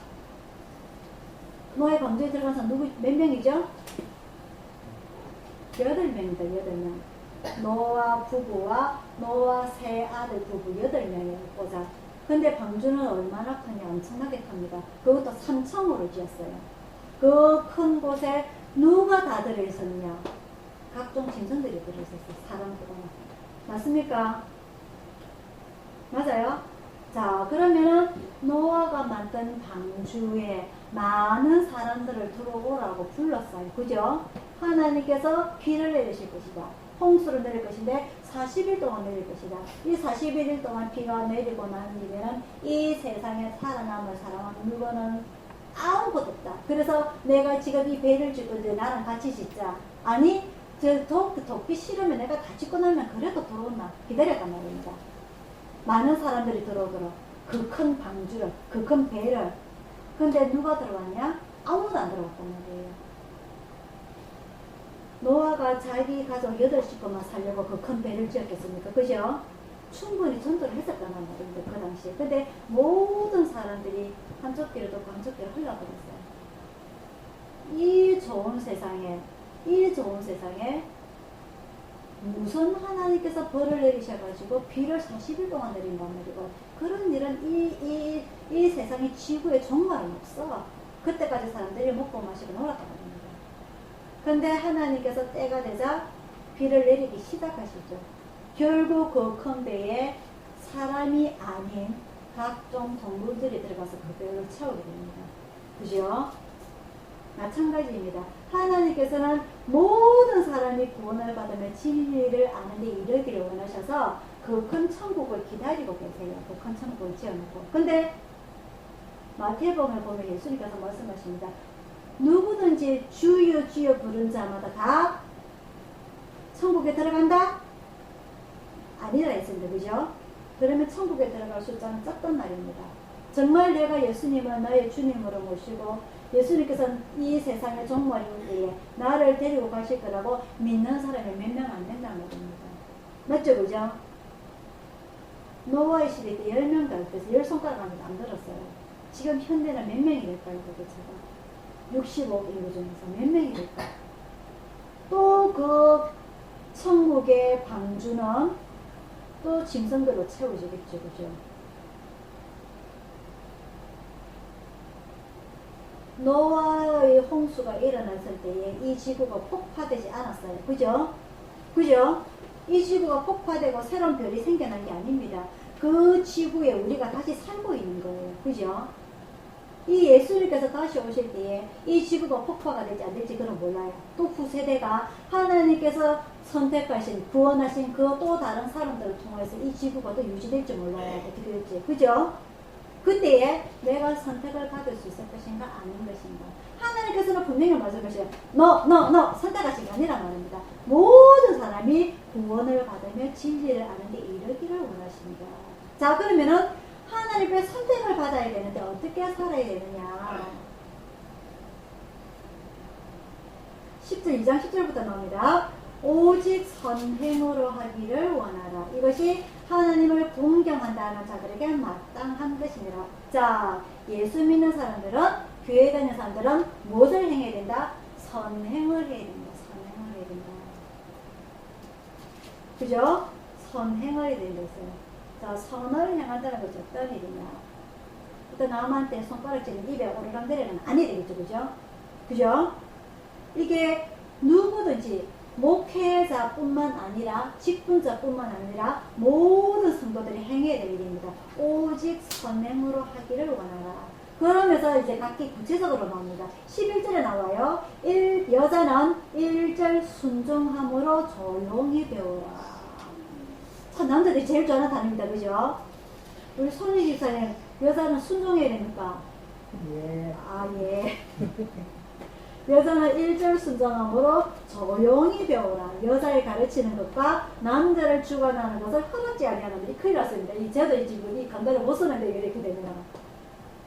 S1: 노아의 방주에 들어간 사람 몇 명이죠? 8명입니다. 8명. 노아 부부와 노아 세 아들 부부 8명이에요. 보자. 근데 방주는 얼마나 크냐, 엄청나게 큽니다. 그것도 3층으로 지었어요. 그 큰 곳에 누가 다 들어있었냐? 각종 짐승들이 들어있었어요. 사람들은. 맞습니까? 맞아요? 자, 그러면은 노아가 만든 방주에 많은 사람들을 들어오라고 불렀어요. 그죠? 하나님께서 비를 내리실 것이다. 홍수를 내릴 것인데 40일 동안 내릴 것이다. 이 41일 동안 비가 내리고 난 뒤에는 이 세상에 살아남을 사람은 물건은 아무것도 없다. 그래서 내가 지금 이 배를 짓고 이제 나랑 같이 짓자. 아니, 돕기 싫으면 내가 다 짓고 나면 그래도 들어온다. 기다렸단 말입니다. 많은 사람들이 들어오도록 그 큰 방주를, 그 큰 배를. 근데 누가 들어왔냐? 아무도 안 들어왔단 말이에요. 노아가 자기 가족 8식구만 살려고 그 큰 배를 지었겠습니까? 그죠? 충분히 전도를 했었단 말입니다. 그 당시에. 근데 모든 사람들이 한쪽 길을 돕고 한쪽 길을 흘러버렸어요. 이 좋은 세상에 무슨 하나님께서 벌을 내리셔가지고 비를 40일 동안 내린단 말이고, 그런 일은 이 세상의 지구에 정말은 없어. 그때까지 사람들이 먹고 마시고 놀았단 말입니다. 근데 하나님께서 때가 되자 비를 내리기 시작하시죠. 결국 그 큰 배에 사람이 아닌 각종 동물들이 들어가서 그대로 채우게 됩니다. 그죠? 마찬가지입니다. 하나님께서는 모든 사람이 구원을 받으며 진리를 아는 데 이르기를 원하셔서 그 큰 천국을 기다리고 계세요. 그 큰 천국을 지어놓고. 근데 마태복음을 보면 예수님께서 말씀하십니다. 누구든지 주여 주여 부른 자마다 다 천국에 들어간다? 아니라 했습니다. 그죠? 그러면 천국에 들어갈 숫자는 적단 말입니다. 정말 내가 예수님을 나의 주님으로 모시고 예수님께서는 이 세상의 종말에 나를 데리고 가실 거라고 믿는 사람이 몇 명 안 된다는 말입니다. 맞죠? 그죠? 노아의 시대 때 10명 가르쳐서 10손가락 안 들었어요. 지금 현대는 몇 명이 될까요? 도대체가 65억 인구 중에서 몇 명이 될까요? 또 그 천국의 방주는 또 짐승들로 채워지겠죠. 그죠? 노아의 홍수가 일어났을 때에 이 지구가 폭파되지 않았어요. 그죠? 그죠? 이 지구가 폭파되고 새로운 별이 생겨난 게 아닙니다. 그 지구에 우리가 다시 살고 있는 거예요. 그죠? 이 예수님께서 다시 오실 때에 이 지구가 폭파가 될지 안 될지 그건 몰라요. 또 후세대가 하나님께서 선택하신 구원하신 그 또 다른 사람들을 통해서 이 지구가 또 유지될지 몰라요. 어떻게 될지. 그죠? 그때에 내가 선택을 받을 수 있을 것인가 아닌 것인가. 하나님께서는 분명히 말씀하셔요. 너 선택하신 게 아니란 말입니다. 모든 사람이 구원을 받으며 진리를 아는 데 이르기를 원하십니다. 자, 그러면은 하나님의 선택을 받아야 되는데 어떻게 살아야 되느냐. 2장 10절부터 나옵니다. 오직 선행으로 하기를 원하라. 이것이 하나님을 공경한다는 자들에게 마땅한 것이니라. 자, 예수 믿는 사람들은, 교회 다니는 사람들은 무엇을 행해야 된다? 선행을 해야 된다. 선행을 해야 된다. 그죠? 선행을 해야 된다 했어요. 자, 선을 행한다는 것이 어떤 일이냐. 어떤 남한테 손가락질을 입에 오르락내리락은 안 해야 되겠죠. 그죠? 그죠? 이게 누구든지 목회자뿐만 아니라 직분자뿐만 아니라 모든 성도들이 행해야 될 일입니다. 오직 선행으로 하기를 원하라. 그러면서 이제 각기 구체적으로 나옵니다. 11절에 나와요. 여자는 1절 순종함으로 조용히 배우라. 참 남자들이 제일 좋아하는 단어입니다. 그죠? 우리 손희 집사님, 여자는 순종해야 됩니까?
S2: 예.
S1: 아, 예. 여자는 1절 순종함으로 조용히 배우라. 여자를 가르치는 것과 남자를 주관하는 것을 허락지 아니하는 것이 큰일 났습니다. 저도 이 간단을 못 쓰는데 이렇게 되면.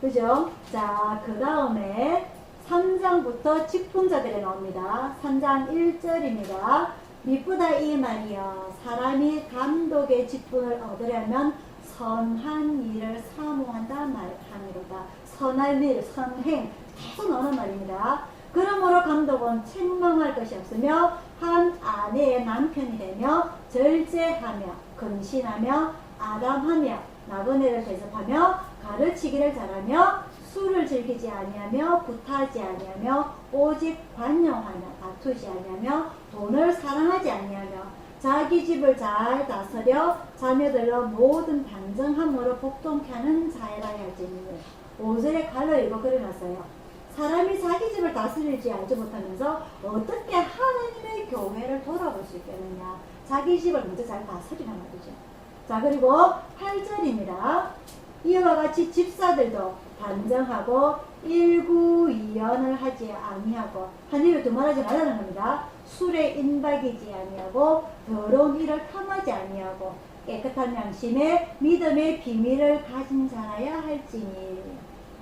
S1: 그죠? 자, 그 다음에 3장부터 직분자들이 나옵니다. 3장 1절입니다. 미쁘다 이 말이여, 사람이 감독의 직분을 얻으려면 선한 일을 사모한다 말하니로다. 선한 일, 선행, 계속 나오는 말입니다. 그러므로 감독은 책망할 것이 없으며 한 아내의 남편이 되며 절제하며 근신하며 아담하며 나그네를 대접하며 가르치기를 잘하며 술을 즐기지 아니하며 굿하지 아니하며 오직 관용하며 다투지 아니하며 돈을 사랑하지 아니하며 자기 집을 잘 다스려 자녀들로 모든 단정함으로 복종케 하는 자애라 할지니. 5절에 갈로 읽어 그려놨어요. 사람이 자기 집을 다스릴지 알지 못하면서 어떻게 하나님의 교회를 돌아볼 수 있겠느냐. 자기 집을 먼저 잘 다스리란 말이죠. 자, 그리고 8절입니다. 이와 같이 집사들도 단정하고 일구이연을 하지 아니하고, 한 입에 두말하지 말라는 겁니다. 술에 인박이지 아니하고 더러운 일을 탐하지 아니하고 깨끗한 양심에 믿음의 비밀을 가진 자라야 할지니.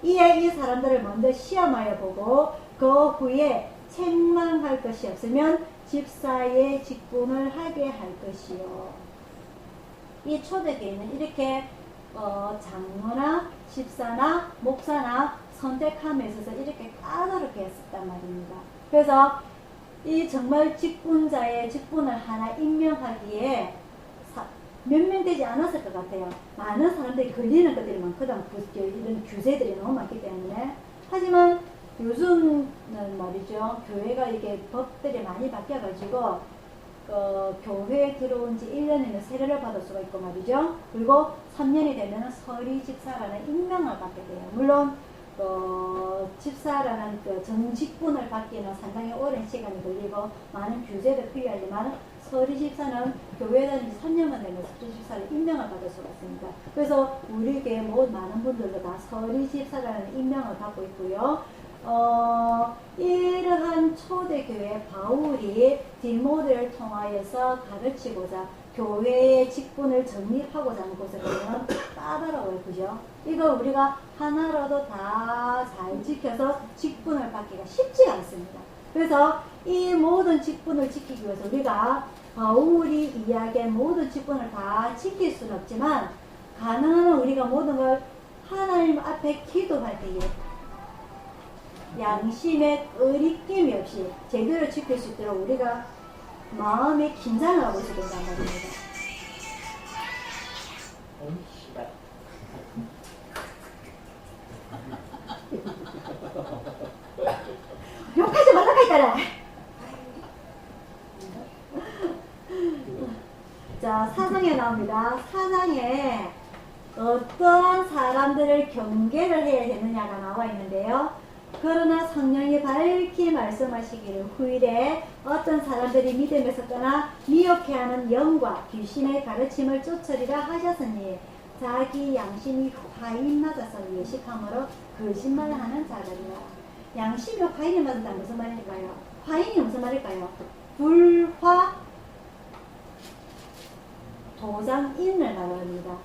S1: 이에 이 사람들을 먼저 시험하여 보고 그 후에 책망할 것이 없으면 집사의 직분을 하게 할 것이요. 이 초대교회는 이렇게 장로나 집사나 목사나 선택함에 있어서 이렇게 까다롭게 했었단 말입니다. 그래서 이 정말 직분자의 직분을 하나 임명하기에 몇 명 되지 않았을 것 같아요. 많은 사람들이 걸리는 것들이 많거든. 이런 규제들이 너무 많기 때문에. 하지만 요즘은 말이죠. 교회가 이게 법들이 많이 바뀌어가지고 교회에 들어온 지 1년이면 세례를 받을 수가 있고 말이죠. 그리고 3년이 되면 서리 집사라는 임명을 받게 돼요. 물론 집사라는 그 정직분을 받기는 상당히 오랜 시간이 걸리고 많은 규제도 필요하지만 서리 집사는 교회 다닌 지 3년만 되면 서리 집사를 임명을 받을 수가 있습니다. 그래서 우리 교회 많은 분들도 다 서리 집사라는 임명을 받고 있고요. 이러한 초대교회 바울이 디모데를 통하여서 가르치고자 교회의 직분을 정립하고자 하는 것을 보면 까다로워요. 그죠? 이거 우리가 하나라도 다 잘 지켜서 직분을 받기가 쉽지 않습니다. 그래서 이 모든 직분을 지키기 위해서 우리가 바울이 이야기한 모든 직분을 다 지킬 수는 없지만 가능한 우리가 모든 걸 하나님 앞에 기도할 때에 양심에 거리낌이 없이 제대로 지킬 수 있도록 우리가 마음의 긴장을 하고 있어야 된단 말입니다. 욕하지 말라고 했잖아. 자, 4장에 나옵니다. 4장에 어떠한 사람들을 경계를 해야 되느냐가 나와 있는데요. 그러나 성령이 밝히 말씀하시기를 후일에 어떤 사람들이 믿음에서 떠나 미혹해하는 영과 귀신의 가르침을 쫓으리라 하셨으니 자기 양심이 화인 맞아서 예식함으로 거짓말하는 자들이라. 양심이 화인이 맞았다는 무슨 말일까요? 화인이 무슨 말일까요? 불화 도장인을 말합니다.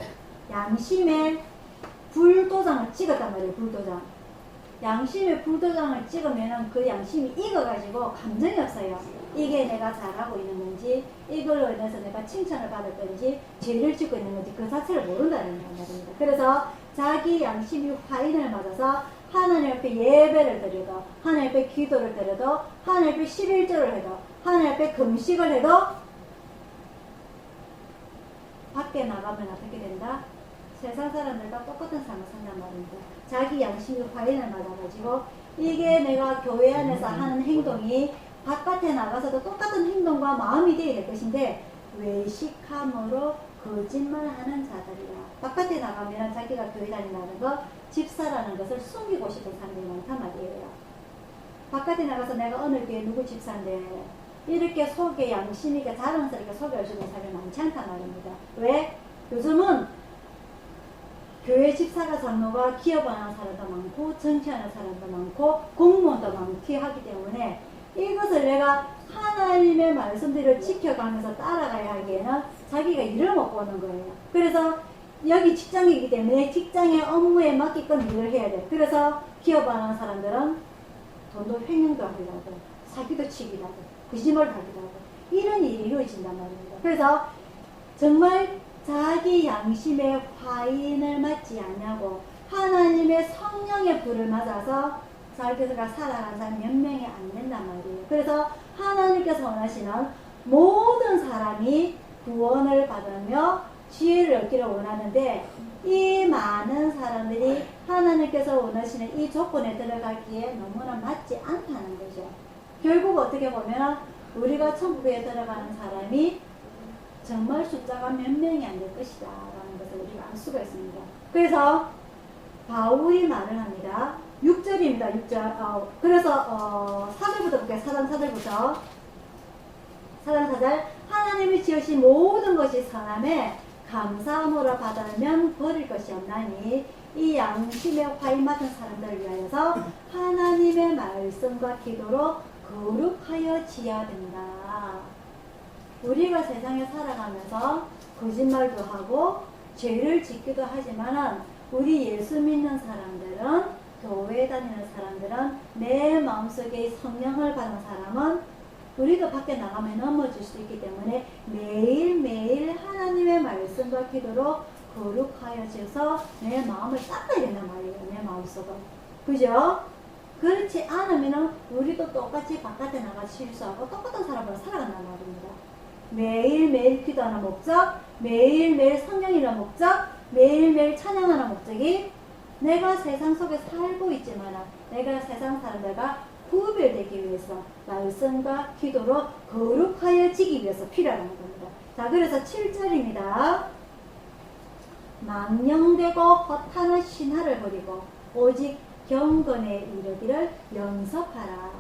S1: 양심에 불도장을 찍었단 말이에요. 불도장. 양심에 불도장을 찍으면 그 양심이 익어가지고 감정이 없어요. 이게 내가 잘하고 있는 건지, 이걸로 인해서 내가 칭찬을 받을 건지, 죄를 짓고 있는 건지 그 자체를 모른다는 말입니다. 그래서 자기 양심이 화인을 맞아서 하나님 앞에 예배를 드려도, 하나님 앞에 기도를 드려도, 하나님 앞에 11조를 해도, 하나님 앞에 금식을 해도 밖에 나가면 어떻게 된다? 세상 사람들과 똑같은 삶을 산단 말입니다. 자기 양심이 화인을 맞아가지고 이게 내가 교회 안에서 하는 행동이 바깥에 나가서도 똑같은 행동과 마음이 되어야 될 것인데 외식함으로 거짓말하는 자들이라. 바깥에 나가면 자기가 교회 다닌다는 거, 집사라는 것을 숨기고 싶은 사람들이 많단 말이에요. 바깥에 나가서 내가 어느 교회 누구 집사인데 이렇게 속에 양심 있게 자랑스럽게 소개해주는 사람이 많지 않단 말입니다. 왜? 요즘은 교회 집사가 장로가 기업하는 사람도 많고 정치하는 사람도 많고 공무원도 많기 하기 때문에 이것을 내가 하나님의 말씀들을 지켜가면서 따라가야 하기에는 자기가 일을 못 보는 거예요. 그래서 여기 직장이기 때문에 직장의 업무에 맞게끔 일을 해야 돼. 그래서 기업하는 사람들은 돈도 횡령도 하기도 하고 사기도 치기도 하고 거짓말을 하기도 하고 이런 일이 이루어진단 말입니다. 그래서 정말 자기 양심의 화인을 맞지 않냐고 하나님의 성령의 불을 맞아서 자기가 살아가는 사람 몇 명이 안 된단 말이에요. 그래서 하나님께서 원하시는 모든 사람이 구원을 받으며 지혜를 얻기를 원하는데 이 많은 사람들이 하나님께서 원하시는 이 조건에 들어가기에 너무나 맞지 않다는 거죠. 결국 어떻게 보면 우리가 천국에 들어가는 사람이 정말 숫자가 몇 명이 안 될 것이다 라는 것을 우리가 알 수가 있습니다. 그래서 바울이 말을 합니다. 6절입니다. 6절. 그래서 4절부터 볼게요. 4장 4절부터 4장 4절 하나님이 지으신 모든 것이 선함에 감사함으로 받으면 버릴 것이 없나니 이 양심의 화인 맡은 사람들을 위하여서 하나님의 말씀과 기도로 거룩하여 지어야 된다. 우리가 세상에 살아가면서 거짓말도 하고 죄를 짓기도 하지만 우리 예수 믿는 사람들은 교회 다니는 사람들은 내 마음속에 성령을 받은 사람은 우리도 밖에 나가면 넘어질 수 있기 때문에 매일매일 하나님의 말씀과 기도로 거룩하여 지어서 내 마음을 닦아야 된단 말이에요. 내 마음속을. 그죠? 그렇지 않으면 우리도 똑같이 바깥에 나가 실수하고 똑같은 사람으로 살아간단 말입니다. 매일매일 기도하는 목적, 매일매일 성령이라는 목적, 매일매일 찬양하는 목적이 내가 세상 속에 살고 있지만 내가 세상 사람들과 구별되기 이루기 위해서 말씀과 기도로 거룩하여지기 위해서 필요하다는 겁니다. 자, 그래서 7절입니다. 망령되고 허탄한 신화를 버리고 오직 경건에 이르기를 연습하라.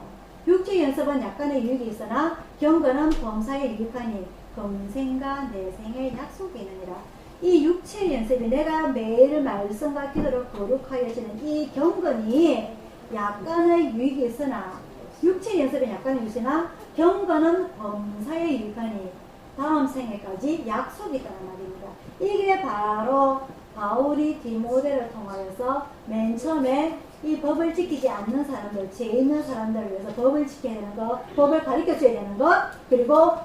S1: 육체 연습은 약간의 유익이 있으나 경건은 범사에 유익하니 금생과 내생의 약속이 있느니라. 이 육체 연습이 내가 매일 말씀과 기도로 거룩하여지는 이 경건이 약간의 유익이 있으나 육체 연습은 약간의 유익이 있으나 경건은 범사에 유익하니 다음 생애까지 약속이 있다는 말입니다. 이게 바로 바울이 디모데를 통하여서 맨 처음에 이 법을 지키지 않는 사람들, 죄 있는 사람들을 위해서 법을 지켜야 되는 것, 법을 가르쳐 줘야 되는 것, 그리고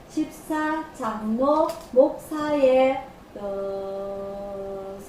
S1: 집사, 장로, 목사의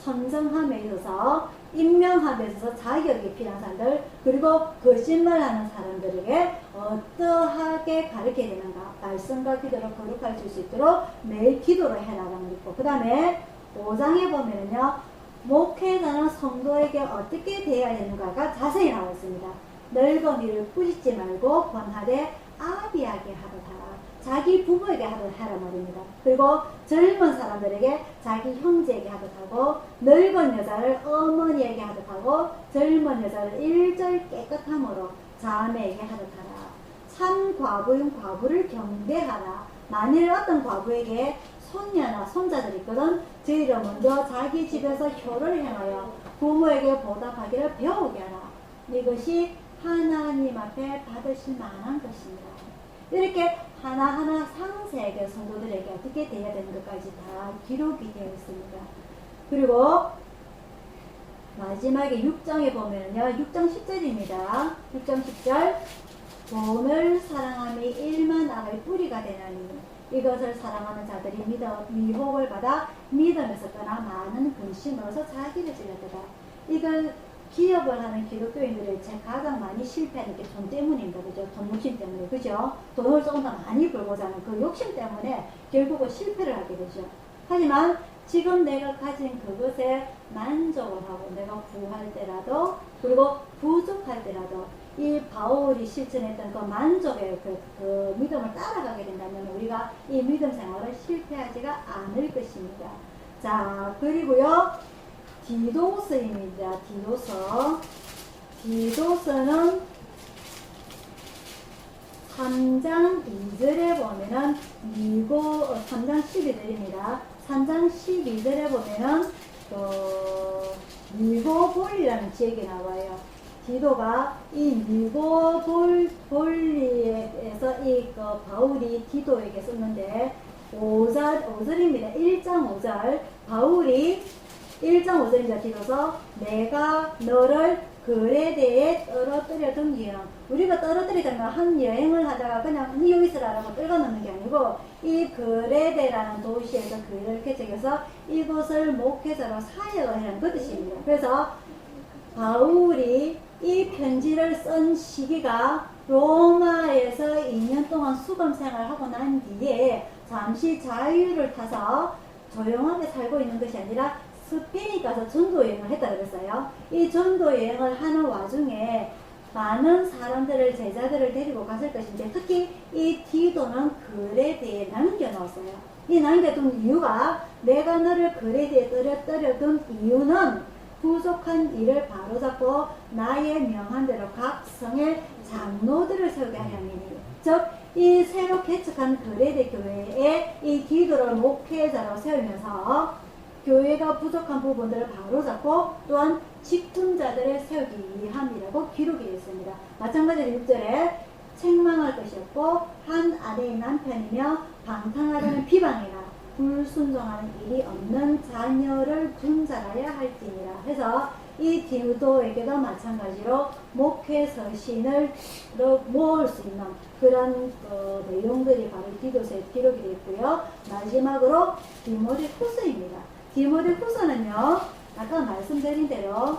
S1: 선정함에 있어서 임명함에 있어서 자격이 필요한 사람들, 그리고 거짓말하는 사람들에게 어떠하게 가르쳐야 되는가, 말씀과 기도로 거룩할 수 있도록 매일 기도를 해나가는 게 있고, 그 다음에 5장에 보면은요, 목회자는 성도에게 어떻게 대해야 되는가가 자세히 나와 있습니다. 늙은이를 꾸짖지 말고 권하되 아비하게 하듯하라. 자기 부모에게 하듯 하라 말입니다. 그리고 젊은 사람들에게 자기 형제에게 하듯 하고, 늙은 여자를 어머니에게 하듯 하고, 젊은 여자를 일절 깨끗함으로 자매에게 하듯 하라. 참 과부인 과부를 경배하라. 만일 어떤 과부에게 손녀나 손자들이 있거든, 저희를 먼저 자기 집에서 효를 행하여 부모에게 보답하기를 배우게 하라. 이것이 하나님 앞에 받으실 만한 것입니다. 이렇게 하나하나 상세하게 성도들에게 어떻게 되어야 되는 것까지 다 기록이 되어 있습니다. 그리고 마지막에 6장에 보면요, 6장 10절입니다. 6장 10절, 돈을 사랑함이 일만 악의 뿌리가 되나니 이것을 사랑하는 자들이 미혹을 받아 믿음에서 떠나 많은 근심으로서 자기를 찔렀다. 이걸 기업을 하는 기독교인들이 가장 많이 실패하는 게 돈 때문입니다. 그죠? 돈 욕심 때문에. 그죠? 돈을 조금 더 많이 벌고자 하는 그 욕심 때문에 결국은 실패를 하게 되죠. 하지만 지금 내가 가진 그것에 만족을 하고 내가 부할 때라도, 그리고 부족할 때라도 이 바울이 실천했던 그 만족의 그 믿음을 따라가게 된다면 우리가 이 믿음 생활을 실패하지가 않을 것입니다. 자, 그리고요, 디도서입니다. 디도서는 3장 2절에 보면은 3장 12절입니다. 3장 12절에 보면은 미고볼이라는 지역이 나와요. 디도가 이 미고볼리에서 바울이 디도에게 썼는데 5절입니다. 1장 5절, 바울이 1장 5절입니다. 디도서, 내가 너를 그레데에 떨어뜨려 둔기요. 우리가 떨어뜨리자면 한 여행을 하다가 그냥 니 여기 있으라고 떨궈놓는 게 아니고, 이 그레데라는 도시에서 교회를 개척해서 이곳을 목회자로 사역을 하는 그 뜻입니다. 그래서 바울이 이 편지를 쓴 시기가 로마에서 2년 동안 수금 생활을 하고 난 뒤에 잠시 자유를 타서 조용하게 살고 있는 것이 아니라 스페인 가서 전도 여행을 했다고 그랬어요. 이 전도 여행을 하는 와중에 많은 사람들을, 제자들을 데리고 갔을 것인데, 특히 이 디도는 그레데에 남겨놓았어요. 이 남겨둔 이유가, 내가 너를 그레데에 떨어뜨려둔 이유는 부족한 일을 바로잡고 나의 명한대로 각 성의 장로들을 세우게 하려니, 즉 이 새로 개척한 그레데 교회에 이 디도를 목회자로 세우면서 교회가 부족한 부분들을 바로잡고 또한 직분자들을 세우기 위함이라고 기록이 되어 있습니다. 마찬가지로 6절에 책망할 것이 없고 한 아내의 남편이며 방탕하려는 비방이나 불순종하는 일이 없는 자녀를 둔 자라야 할지니라. 해서 이 디도에게도 마찬가지로 목회 서신을 모을 수 있는 그런 내용들이 바로 디도서에 기록이 되어 있고요. 마지막으로 디모데 후서입니다. 디모데 후서는요, 아까 말씀드린 대로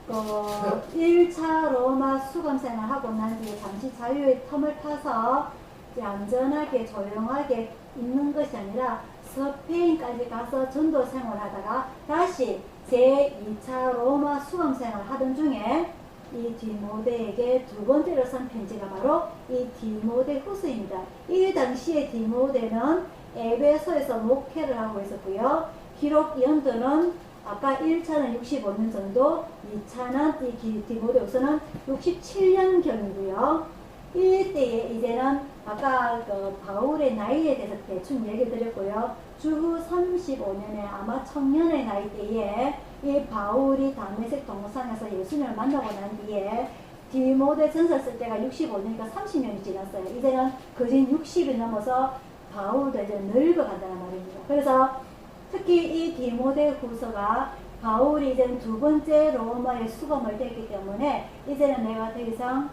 S1: 1차 로마 수감 생활하고 난 뒤에 잠시 자유의 텀을 타서 얌전하게 조용하게 있는 것이 아니라 스페인까지 가서 전도 생활하다가 다시 제2차 로마 수감 생활 하던 중에 이 디모데에게 두 번째로 쓴 편지가 바로 이 디모데 후서입니다. 이 당시에 디모데는 에베소에서 목회를 하고 있었고요. 기록 연도는 아까 1차는 65년 정도, 2차는 이 디모데 후서는 67년경이고요. 이때에 이제는 아까 그 바울의 나이에 대해서 대충 얘기 드렸고요. 주후 35년에 아마 청년의 나이 때에 이 바울이 다메섹 동산에서 예수님을 만나고 난 뒤에 디모데 전서 쓸 때가 65년이니까 30년이 지났어요. 이제는 거진 60이 넘어서 바울도 이제 늙어간다는 말입니다. 그래서 특히 이 디모데 후서가 바울이 이제는 두 번째 로마에 수감을 됐기 때문에 이제는 내가 더 이상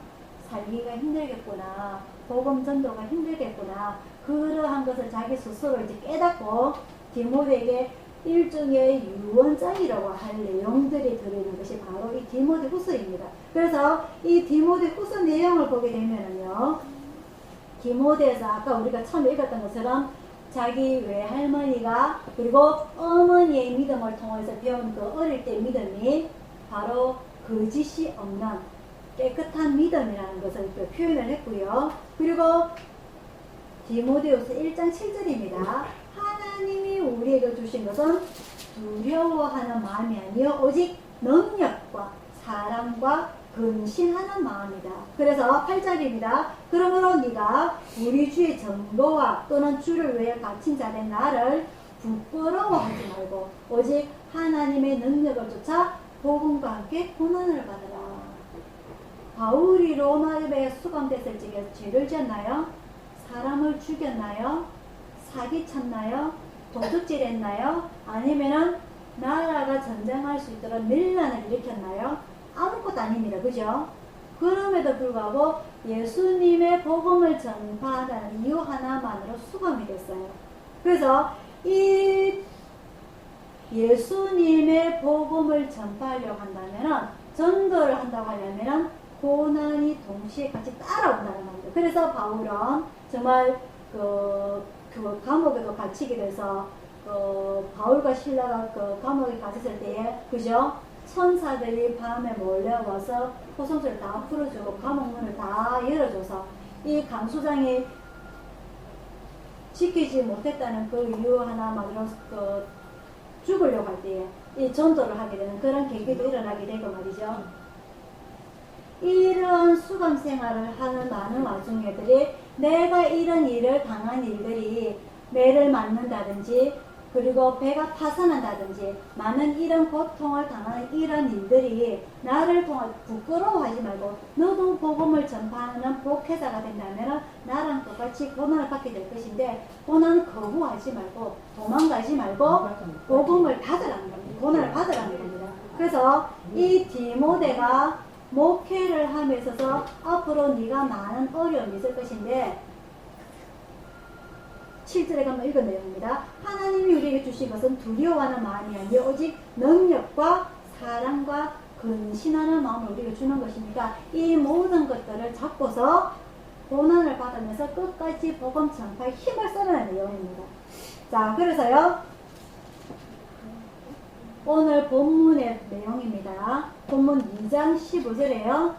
S1: 살기가 힘들겠구나, 복음 전도가 힘들겠구나, 그러한 것을 자기 스스로 이제 깨닫고 디모데에게 일종의 유언장이라고 할 내용들이 들어있는 것이 바로 이 디모데 후서입니다. 그래서 이 디모데 후서 내용을 보게 되면요, 디모데에서 아까 우리가 처음에 읽었던 것처럼 자기 외할머니가 그리고 어머니의 믿음을 통해서 배운 그 어릴 때 믿음이 바로 거짓이 없는 깨끗한 믿음이라는 것을 또 표현을 했고요. 그리고 디모데후서 1장 7절입니다. 하나님이 우리에게 주신 것은 두려워하는 마음이 아니요 오직 능력과 사랑과 근신하는 마음이다. 그래서 8절입니다. 그러므로 네가 우리 주의 전도와 또는 주를 위해 갇힌 자된 나를 부끄러워하지 말고 오직 하나님의 능력을 쫓아 복음과 함께 고난을 받으라. 바울이 로마에 수감됐을 적에 죄를 지었나요? 사람을 죽였나요? 사기쳤나요? 도둑질했나요? 아니면은 나라가 전쟁할 수 있도록 밀란을 일으켰나요? 아무것도 아닙니다. 그죠? 그럼에도 불구하고 예수님의 복음을 전파하는 이유 하나만으로 수감이 됐어요. 그래서 이 예수님의 복음을 전파하려고 한다면, 전도를 한다고 하려면 고난이 동시에 같이 따라온다는 말이죠. 그래서 바울은 정말 그 감옥에도 갇히게 돼서 바울과 실라가 그 감옥에 갇혔을 때에, 그죠? 천사들이 밤에 몰려와서 호성소를 다 풀어주고 감옥 문을 다 열어줘서 이 강수장이 지키지 못했다는 그 이유 하나만으로 죽으려고 할 때에 이 전도를 하게 되는 그런 계기도 일어나게 되고 말이죠. 이런 수감 생활을 하는 많은 와중에들이 내가 이런 일을 당한 일들이 매를 맞는다든지 그리고 배가 파산한다든지 많은 이런 고통을 당하는 이런 일들이 나를 통해 부끄러워하지 말고 너도 복음을 전파하는 복회자가 된다면 나랑 똑같이 고난을 받게 될 것인데 고난 거부하지 말고 도망가지 말고 복음을 받으라는 겁니다. 고난을 받으라는 겁니다. 그래서 이 디모데가 목회를 함에 있어서 앞으로 네가 많은 어려움이 있을 것인데 7절에 가면 읽은 내용입니다. 하나님이 우리에게 주신 것은 두려워하는 마음이 아니요 오직 능력과 사랑과 근신하는 마음을 우리에게 주는 것이니까 이 모든 것들을 잡고서 고난을 받으면서 끝까지 복음 전파에 힘을 쓰는 내용입니다. 자, 그래서요 오늘 본문의 내용입니다. 본문 2장 15절에요.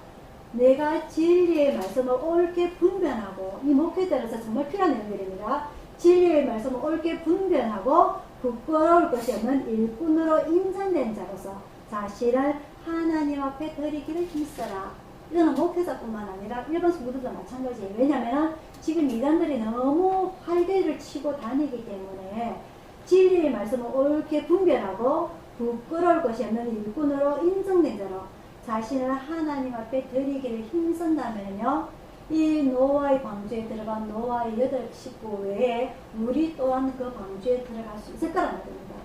S1: 내가 진리의 말씀을 옳게 분별하고, 이 목회자로서 정말 필요한 내용들입니다. 진리의 말씀을 옳게 분별하고 부끄러울 것이 없는 일꾼으로 인정된 자로서 자신을 하나님 앞에 드리기를 힘써라. 이거는 목회자뿐만 아니라 일반 성도들도 마찬가지예요. 왜냐하면 지금 이단들이 너무 활개를 치고 다니기 때문에 진리의 말씀을 옳게 분별하고 부끄러울 것이 없는 일꾼으로 인정된 자로 자신을 하나님 앞에 드리기를 힘쓴다면요, 이 노아의 방주에 들어간 노아의 8식구 외에 우리 또한 그 방주에 들어갈 수 있을 거라는 겁니다.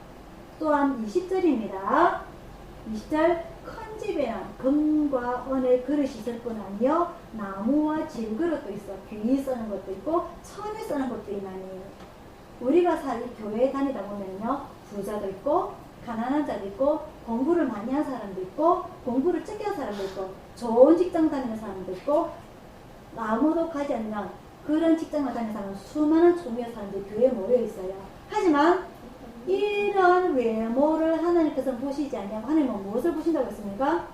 S1: 또한 20절입니다. 20절 큰 집에는 금과 은의 그릇이 있을 뿐 아니요 나무와 질그릇도 있어 귀히 쓰는 것도 있고 천이 쓰는 것도 있나니. 우리가 교회에 다니다 보면요 부자도 있고 가난한 자도 있고 공부를 많이 한 사람도 있고 공부를 적게 한 사람도 있고 좋은 직장 다니는 사람도 있고 아무도 가지 않는 그런 직장을 다니는 사람은 수많은 종류의 사람들이 교회에 모여 있어요. 하지만 이런 외모를 하나님께서 보시지 않냐고 하나님은 무엇을 보신다고 했습니까?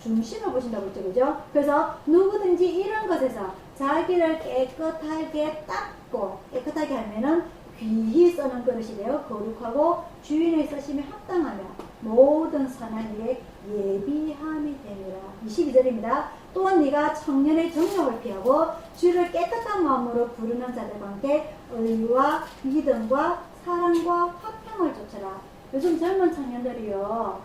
S1: 중심을 보신다고 했죠. 그죠? 그래서 누구든지 이런 것에서 자기를 깨끗하게 닦고 깨끗하게 하면은 귀히 쓰는 그릇이 되어 거룩하고 주인의 쓰심에 합당하며 모든 선한 일에 예비함이 되니라. 22절입니다. 또한 네가 청년의 정욕을 피하고 주를 깨끗한 마음으로 부르는 자들과 함께 의와 믿음과 사랑과 화평을 쫓아라. 요즘 젊은 청년들이요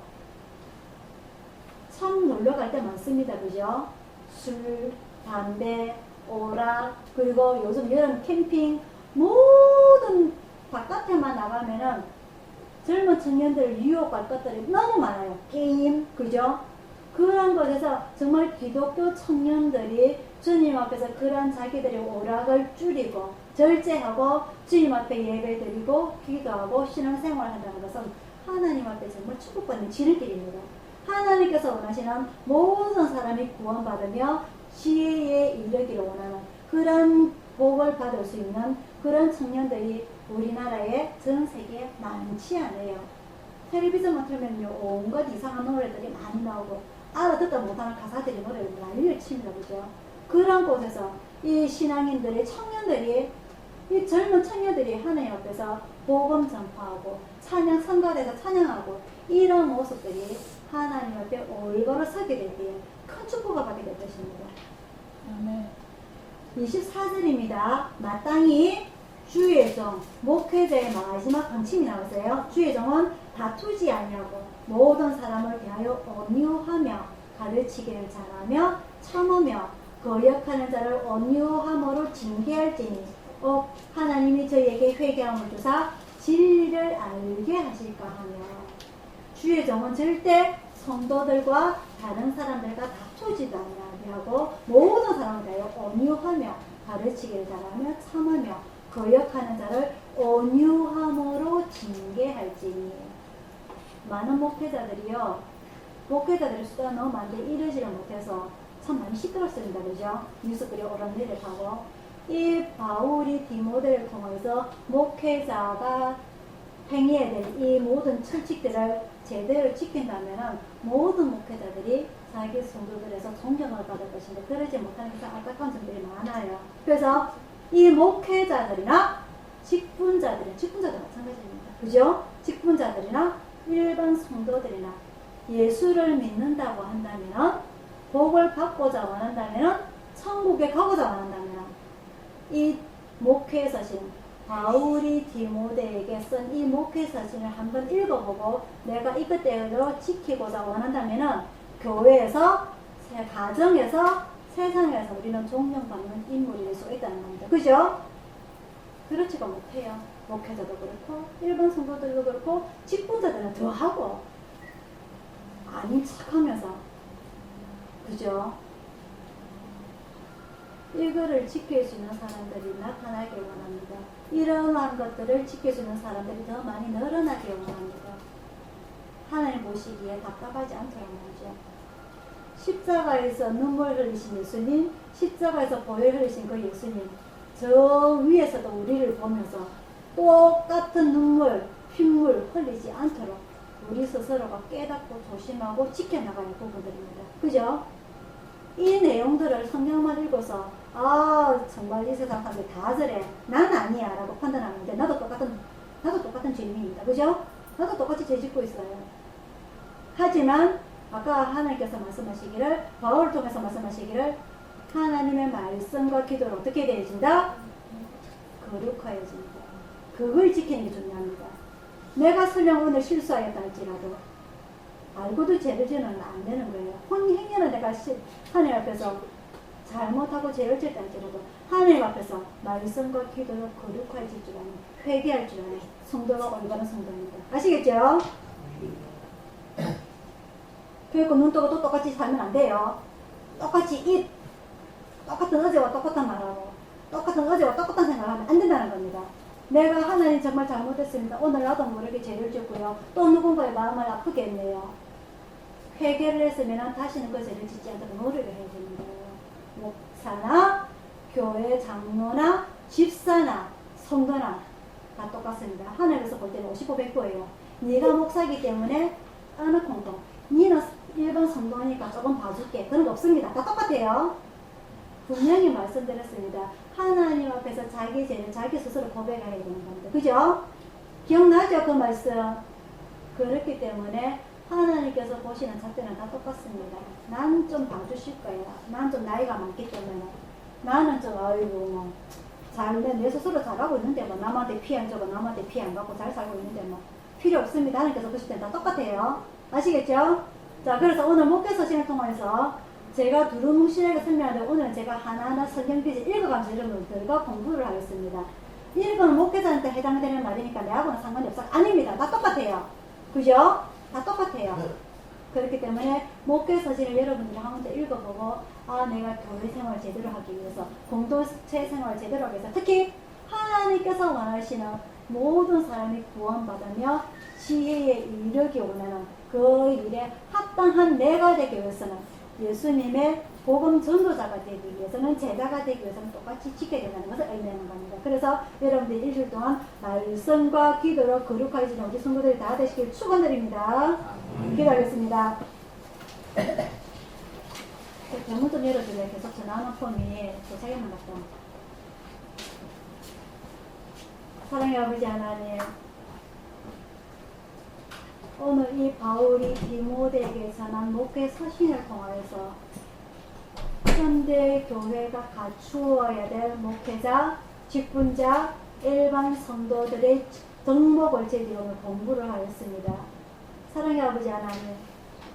S1: 참 놀러 갈 때 많습니다. 그죠? 술, 담배, 오락, 그리고 요즘 여름 캠핑 모든 바깥에만 나가면은 젊은 청년들 유혹할 것들이 너무 많아요. 게임, 그죠? 그런 것에서 정말 기독교 청년들이 주님 앞에서 그런 자기들의 오락을 줄이고 절제하고 주님 앞에 예배드리고 기도하고 신앙생활을 한다는 것은 하나님 앞에 정말 축복받는 지름길입니다. 하나님께서 원하시는 모든 사람이 구원받으며 지혜에 이르기를 원하는 그런 복을 받을 수 있는 그런 청년들이 우리나라에 전 세계에 많지 않아요. 텔레비전만 틀면요 온갖 이상한 노래들이 많이 나오고 알아듣다 못하는 가사들이 노래를 난리를 칩니다. 그죠? 그런 곳에서 이 신앙인들의 청년들이 이 젊은 청년들이 하나님 앞에서 복음 전파하고 찬양 성가대에서 찬양하고 이런 모습들이 하나님 앞에 올바로 서게 될 때에 큰 축복을 받게 될 것입니다.
S3: 아멘.
S1: 24절입니다. 마땅히 주의 종, 목회자의 마지막 방침이 나오세요. 주의 종은 다투지 아니하고 모든 사람을 대하여 온유하며 가르치기를 잘하며 참으며 거역하는 자를 온유함으로 징계할지니 하나님이 저희에게 회개함을 주사 진리를 알게 하실까 하며 주의 종은 절대 성도들과 다른 사람들과 다투지도 아니하고 모든 사람을 대하여 온유하며 가르치기를 잘하며 참으며 거역하는 자를 온유함으로 징계할지니. 많은 목회자들이 수가 너무 많은데 이러지를 못해서 참 많이 시끄럽습니다. 그죠? 뉴스들이 오락내락하고 이 바울이 디모데를 통해서 목회자가 행해야 될 이 모든 철칙들을 제대로 지킨다면 모든 목회자들이 자기 성도들에서 존경을 받을 것인데 그러지 못하는 것은 안타까운 점들이 많아요. 그래서 이 목회자들이나 직분자들도 마찬가지입니다. 그죠? 직분자들이나 일반 성도들이나 예수를 믿는다고 한다면 복을 받고자 원한다면 천국에 가고자 원한다면 이 목회서신 바울이 디모데에게 쓴 이 목회서신을 한번 읽어보고 내가 이것대로 지키고자 원한다면 교회에서 가정에서 세상에서 우리는 존경받는 인물이 될 수 있다는 겁니다. 그죠? 그렇지가 못해요. 목회자도 그렇고 일반 성도들도 그렇고 직분자들은 더하고 아닌 척하면서 그죠? 이거를 지킬 수 있는 사람들이 나타나길 원합니다. 이러한 것들을 지킬 수 있는 사람들이 더 많이 늘어나길 원합니다. 하나님 보시기에 답답하지 않더라 말이죠. 십자가에서 눈물 흘리신 예수님, 십자가에서 보혈 흘리신 그 예수님, 저 위에서도 우리를 보면서 똑같은 눈물, 핏물 흘리지 않도록 우리 스스로가 깨닫고 조심하고 지켜나가야 할 부분들입니다. 그죠? 이 내용들을 성경만 읽어서 정말 이 세상 사람들 다 저래 난 아니야 라고 판단하는데 나도 똑같은 죄인입니다. 그죠? 나도 똑같이 죄 짓고 있어요. 하지만 아까 하나님께서 말씀하시기를 바울을 통해서 말씀하시기를 하나님의 말씀과 기도를 어떻게 되어진다? 거룩하여진다. 그걸 지키는 게 중요합니다. 내가 설령 오늘 실수하였다 할지라도 알고도 죄를 지으면 안 되는 거예요. 행여는 내가 하나님 앞에서 잘못하고 죄를 지었다 할지라도 하나님 앞에서 말씀과 기도로 거룩해질 줄 아는 회개할 줄 아는 성도가 올바른 성도입니다. 아시겠죠? 그리고 눈 뜨고 또 똑같이 살면 안 돼요. 똑같은 어제와 똑같은 말하고 똑같은 어제와 똑같은 생각을 하면 안 된다는 겁니다. 내가 하나님 정말 잘못했습니다. 오늘 나도 모르게 죄를 짓고요. 또 누군가의 마음을 아프게 했네요. 회개를 했으면 다시는 그 죄를 짓지 않도록 노력을 해야 되는 거예요. 목사나 교회 장로나 집사나 성도나 다 똑같습니다. 하늘에서 볼 때는 50%, 100%예요. 네가 목사이기 때문에 어느 공동 니는 1번 성도니까 조금 봐줄게. 그런 거 없습니다. 다 똑같아요. 분명히 말씀드렸습니다. 하나님 앞에서 자기 죄를 자기 스스로 고백해야 되는 겁니다. 그죠? 기억나죠? 그 말씀. 그렇기 때문에 하나님께서 보시는 잣대는 다 똑같습니다. 난 좀 봐주실 거예요. 난 좀 나이가 많기 때문에. 나는 좀 아이고 뭐 내 스스로 잘하고 있는데 뭐 남한테 피해 안 주고 남한테 피해 안 받고 잘 살고 있는데 뭐 필요 없습니다. 하나님께서 보실 때는 다 똑같아요. 아시겠죠? 자, 그래서 오늘 목회 서신을 통해서 제가 두루뭉실하게 설명하는데 오늘은 제가 하나하나 성경 페이지 읽어가면서 여러분들과 공부를 하겠습니다. 읽은 목회자한테 해당되는 말이니까 내하고는 상관이 없어. 아닙니다. 다 똑같아요. 그죠? 다 똑같아요. 그렇기 때문에 목회 서신을 여러분들이 한 번 더 읽어보고 아 내가 교회 생활 제대로 하기 위해서 공동체 생활 제대로 하기 위해서 특히 하나님께서 원하시는 모든 사람이 구원받으며 지혜에 이르기 원하는 그 일에 합당한 내가 되기 위해서는 예수님의 복음 전도자가 되기 위해서는 제자가 되기 위해서는 똑같이 지켜야 된다는 것을 의미하는 겁니다. 그래서 여러분들이 일주일 동안 말씀과 기도로 거룩하여지는 우리 성도들이 다 되시길 축원드립니다. 기도하겠습니다. 대문 좀 열어주세요. 계속 전화하는 폼이 도착에만 갔다. 사랑의 아버지 하나님, 오늘 이 바울이 디모데에게 전한 목회 서신을 통하여서 현대 교회가 갖추어야 될 목회자, 직분자, 일반 성도들의 덕목을 저희들이 오늘 공부를 하였습니다. 사랑의 아버지 하나님,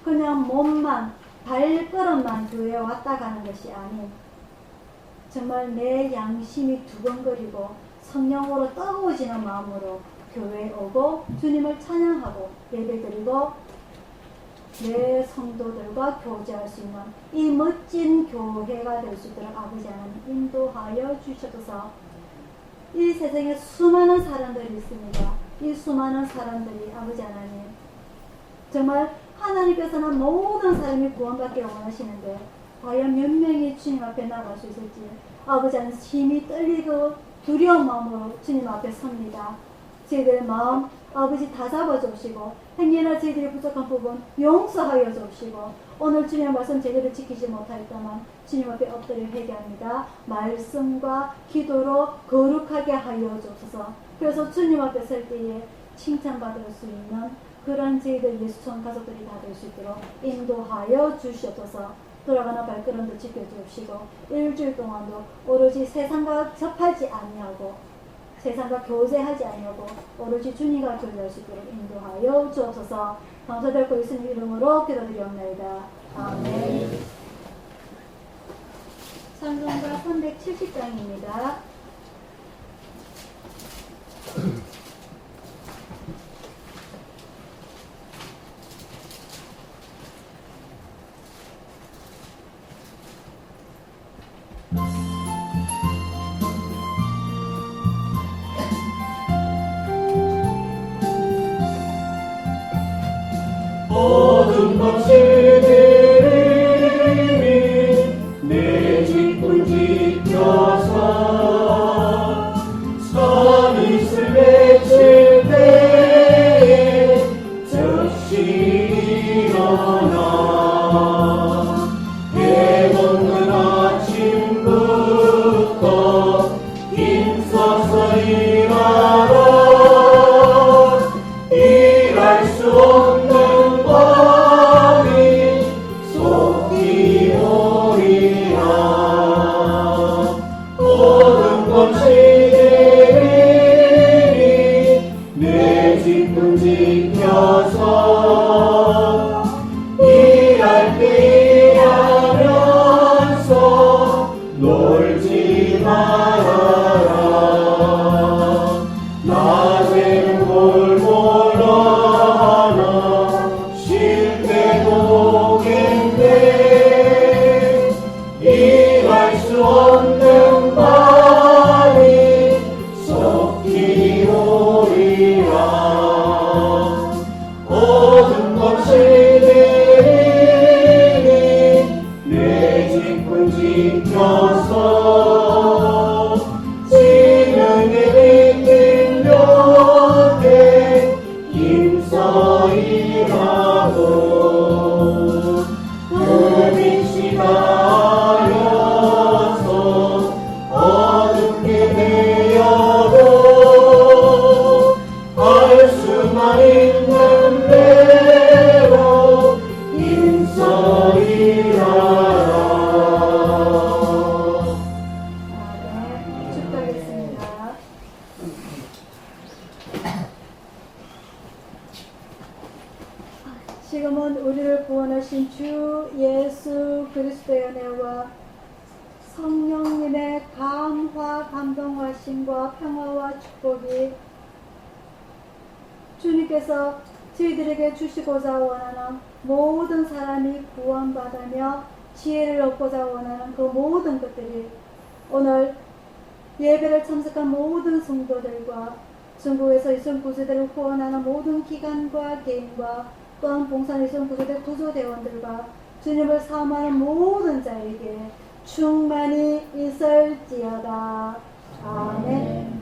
S1: 그냥 몸만 발걸음만 교회에 왔다 가는 것이 아닌 정말 내 양심이 두근거리고 성령으로 뜨거워지는 마음으로 교회에 오고 주님을 찬양하고 예배드리고 내 성도들과 교제할 수 있는 이 멋진 교회가 될 수 있도록 아버지 하나님 인도하여 주셔서 이 세상에 수많은 사람들이 있습니다. 이 수많은 사람들이 아버지 하나님 정말 하나님께서는 모든 사람이 구원받기를 원하시는데 과연 몇 명이 주님 앞에 나갈 수 있을지 아버지 하나님 힘이 떨리고 두려운 마음으로 주님 앞에 섭니다. 저희들의 마음 아버지 다 잡아주시고 행여나 저희들이 부족한 부분 용서하여 주시고 오늘 주님의 말씀 제대로 지키지 못하였다만 주님 앞에 엎드려 회개합니다. 말씀과 기도로 거룩하게 하여 주옵소서. 그래서 주님 앞에 설 때에 칭찬받을 수 있는 그런 저희들 예수촌 가족들이 다 될 수 있도록 인도하여 주시옵소서. 돌아가는 발걸음도 지켜주시고 일주일 동안도 오로지 세상과 접하지 아니하고 세상과 교제하지 아니하고 오로지 주님과 교제할 수 있도록 인도하여 주옵소서. 감사드리고 예수님 이름으로 기도드리옵나이다. 아멘. 찬송가 370장입니다.
S2: 모든 것들이 내 직분 지켜서 선을 맺힐 때에 즉시 일어나 해먹는 아침부터 힘써서 일하러 일할 수 없는 지켜서 일할 때 일하면서 놀지 말아라. 낮에는 골몰하나 쉴 때도 오겠네. 일할 수 없는 밤이 속히 오리라. 모든 것들이 내 직분 지켜서 지능에 믿긴 료에 힘써 일하고
S1: 사랑과 감동하심과 평화와 축복이 주님께서 저희들에게 주시고자 원하는 모든 사람이 구원받으며 지혜를 얻고자 원하는 그 모든 것들이 오늘 예배를 참석한 모든 성도들과 중국에서 이송 구조대를 후원하는 모든 기관과 개인과 또한 봉산 이송 구조대 구조대원들과 주님을 사모하는 모든 자에게 충만히 있을지어다. 아멘.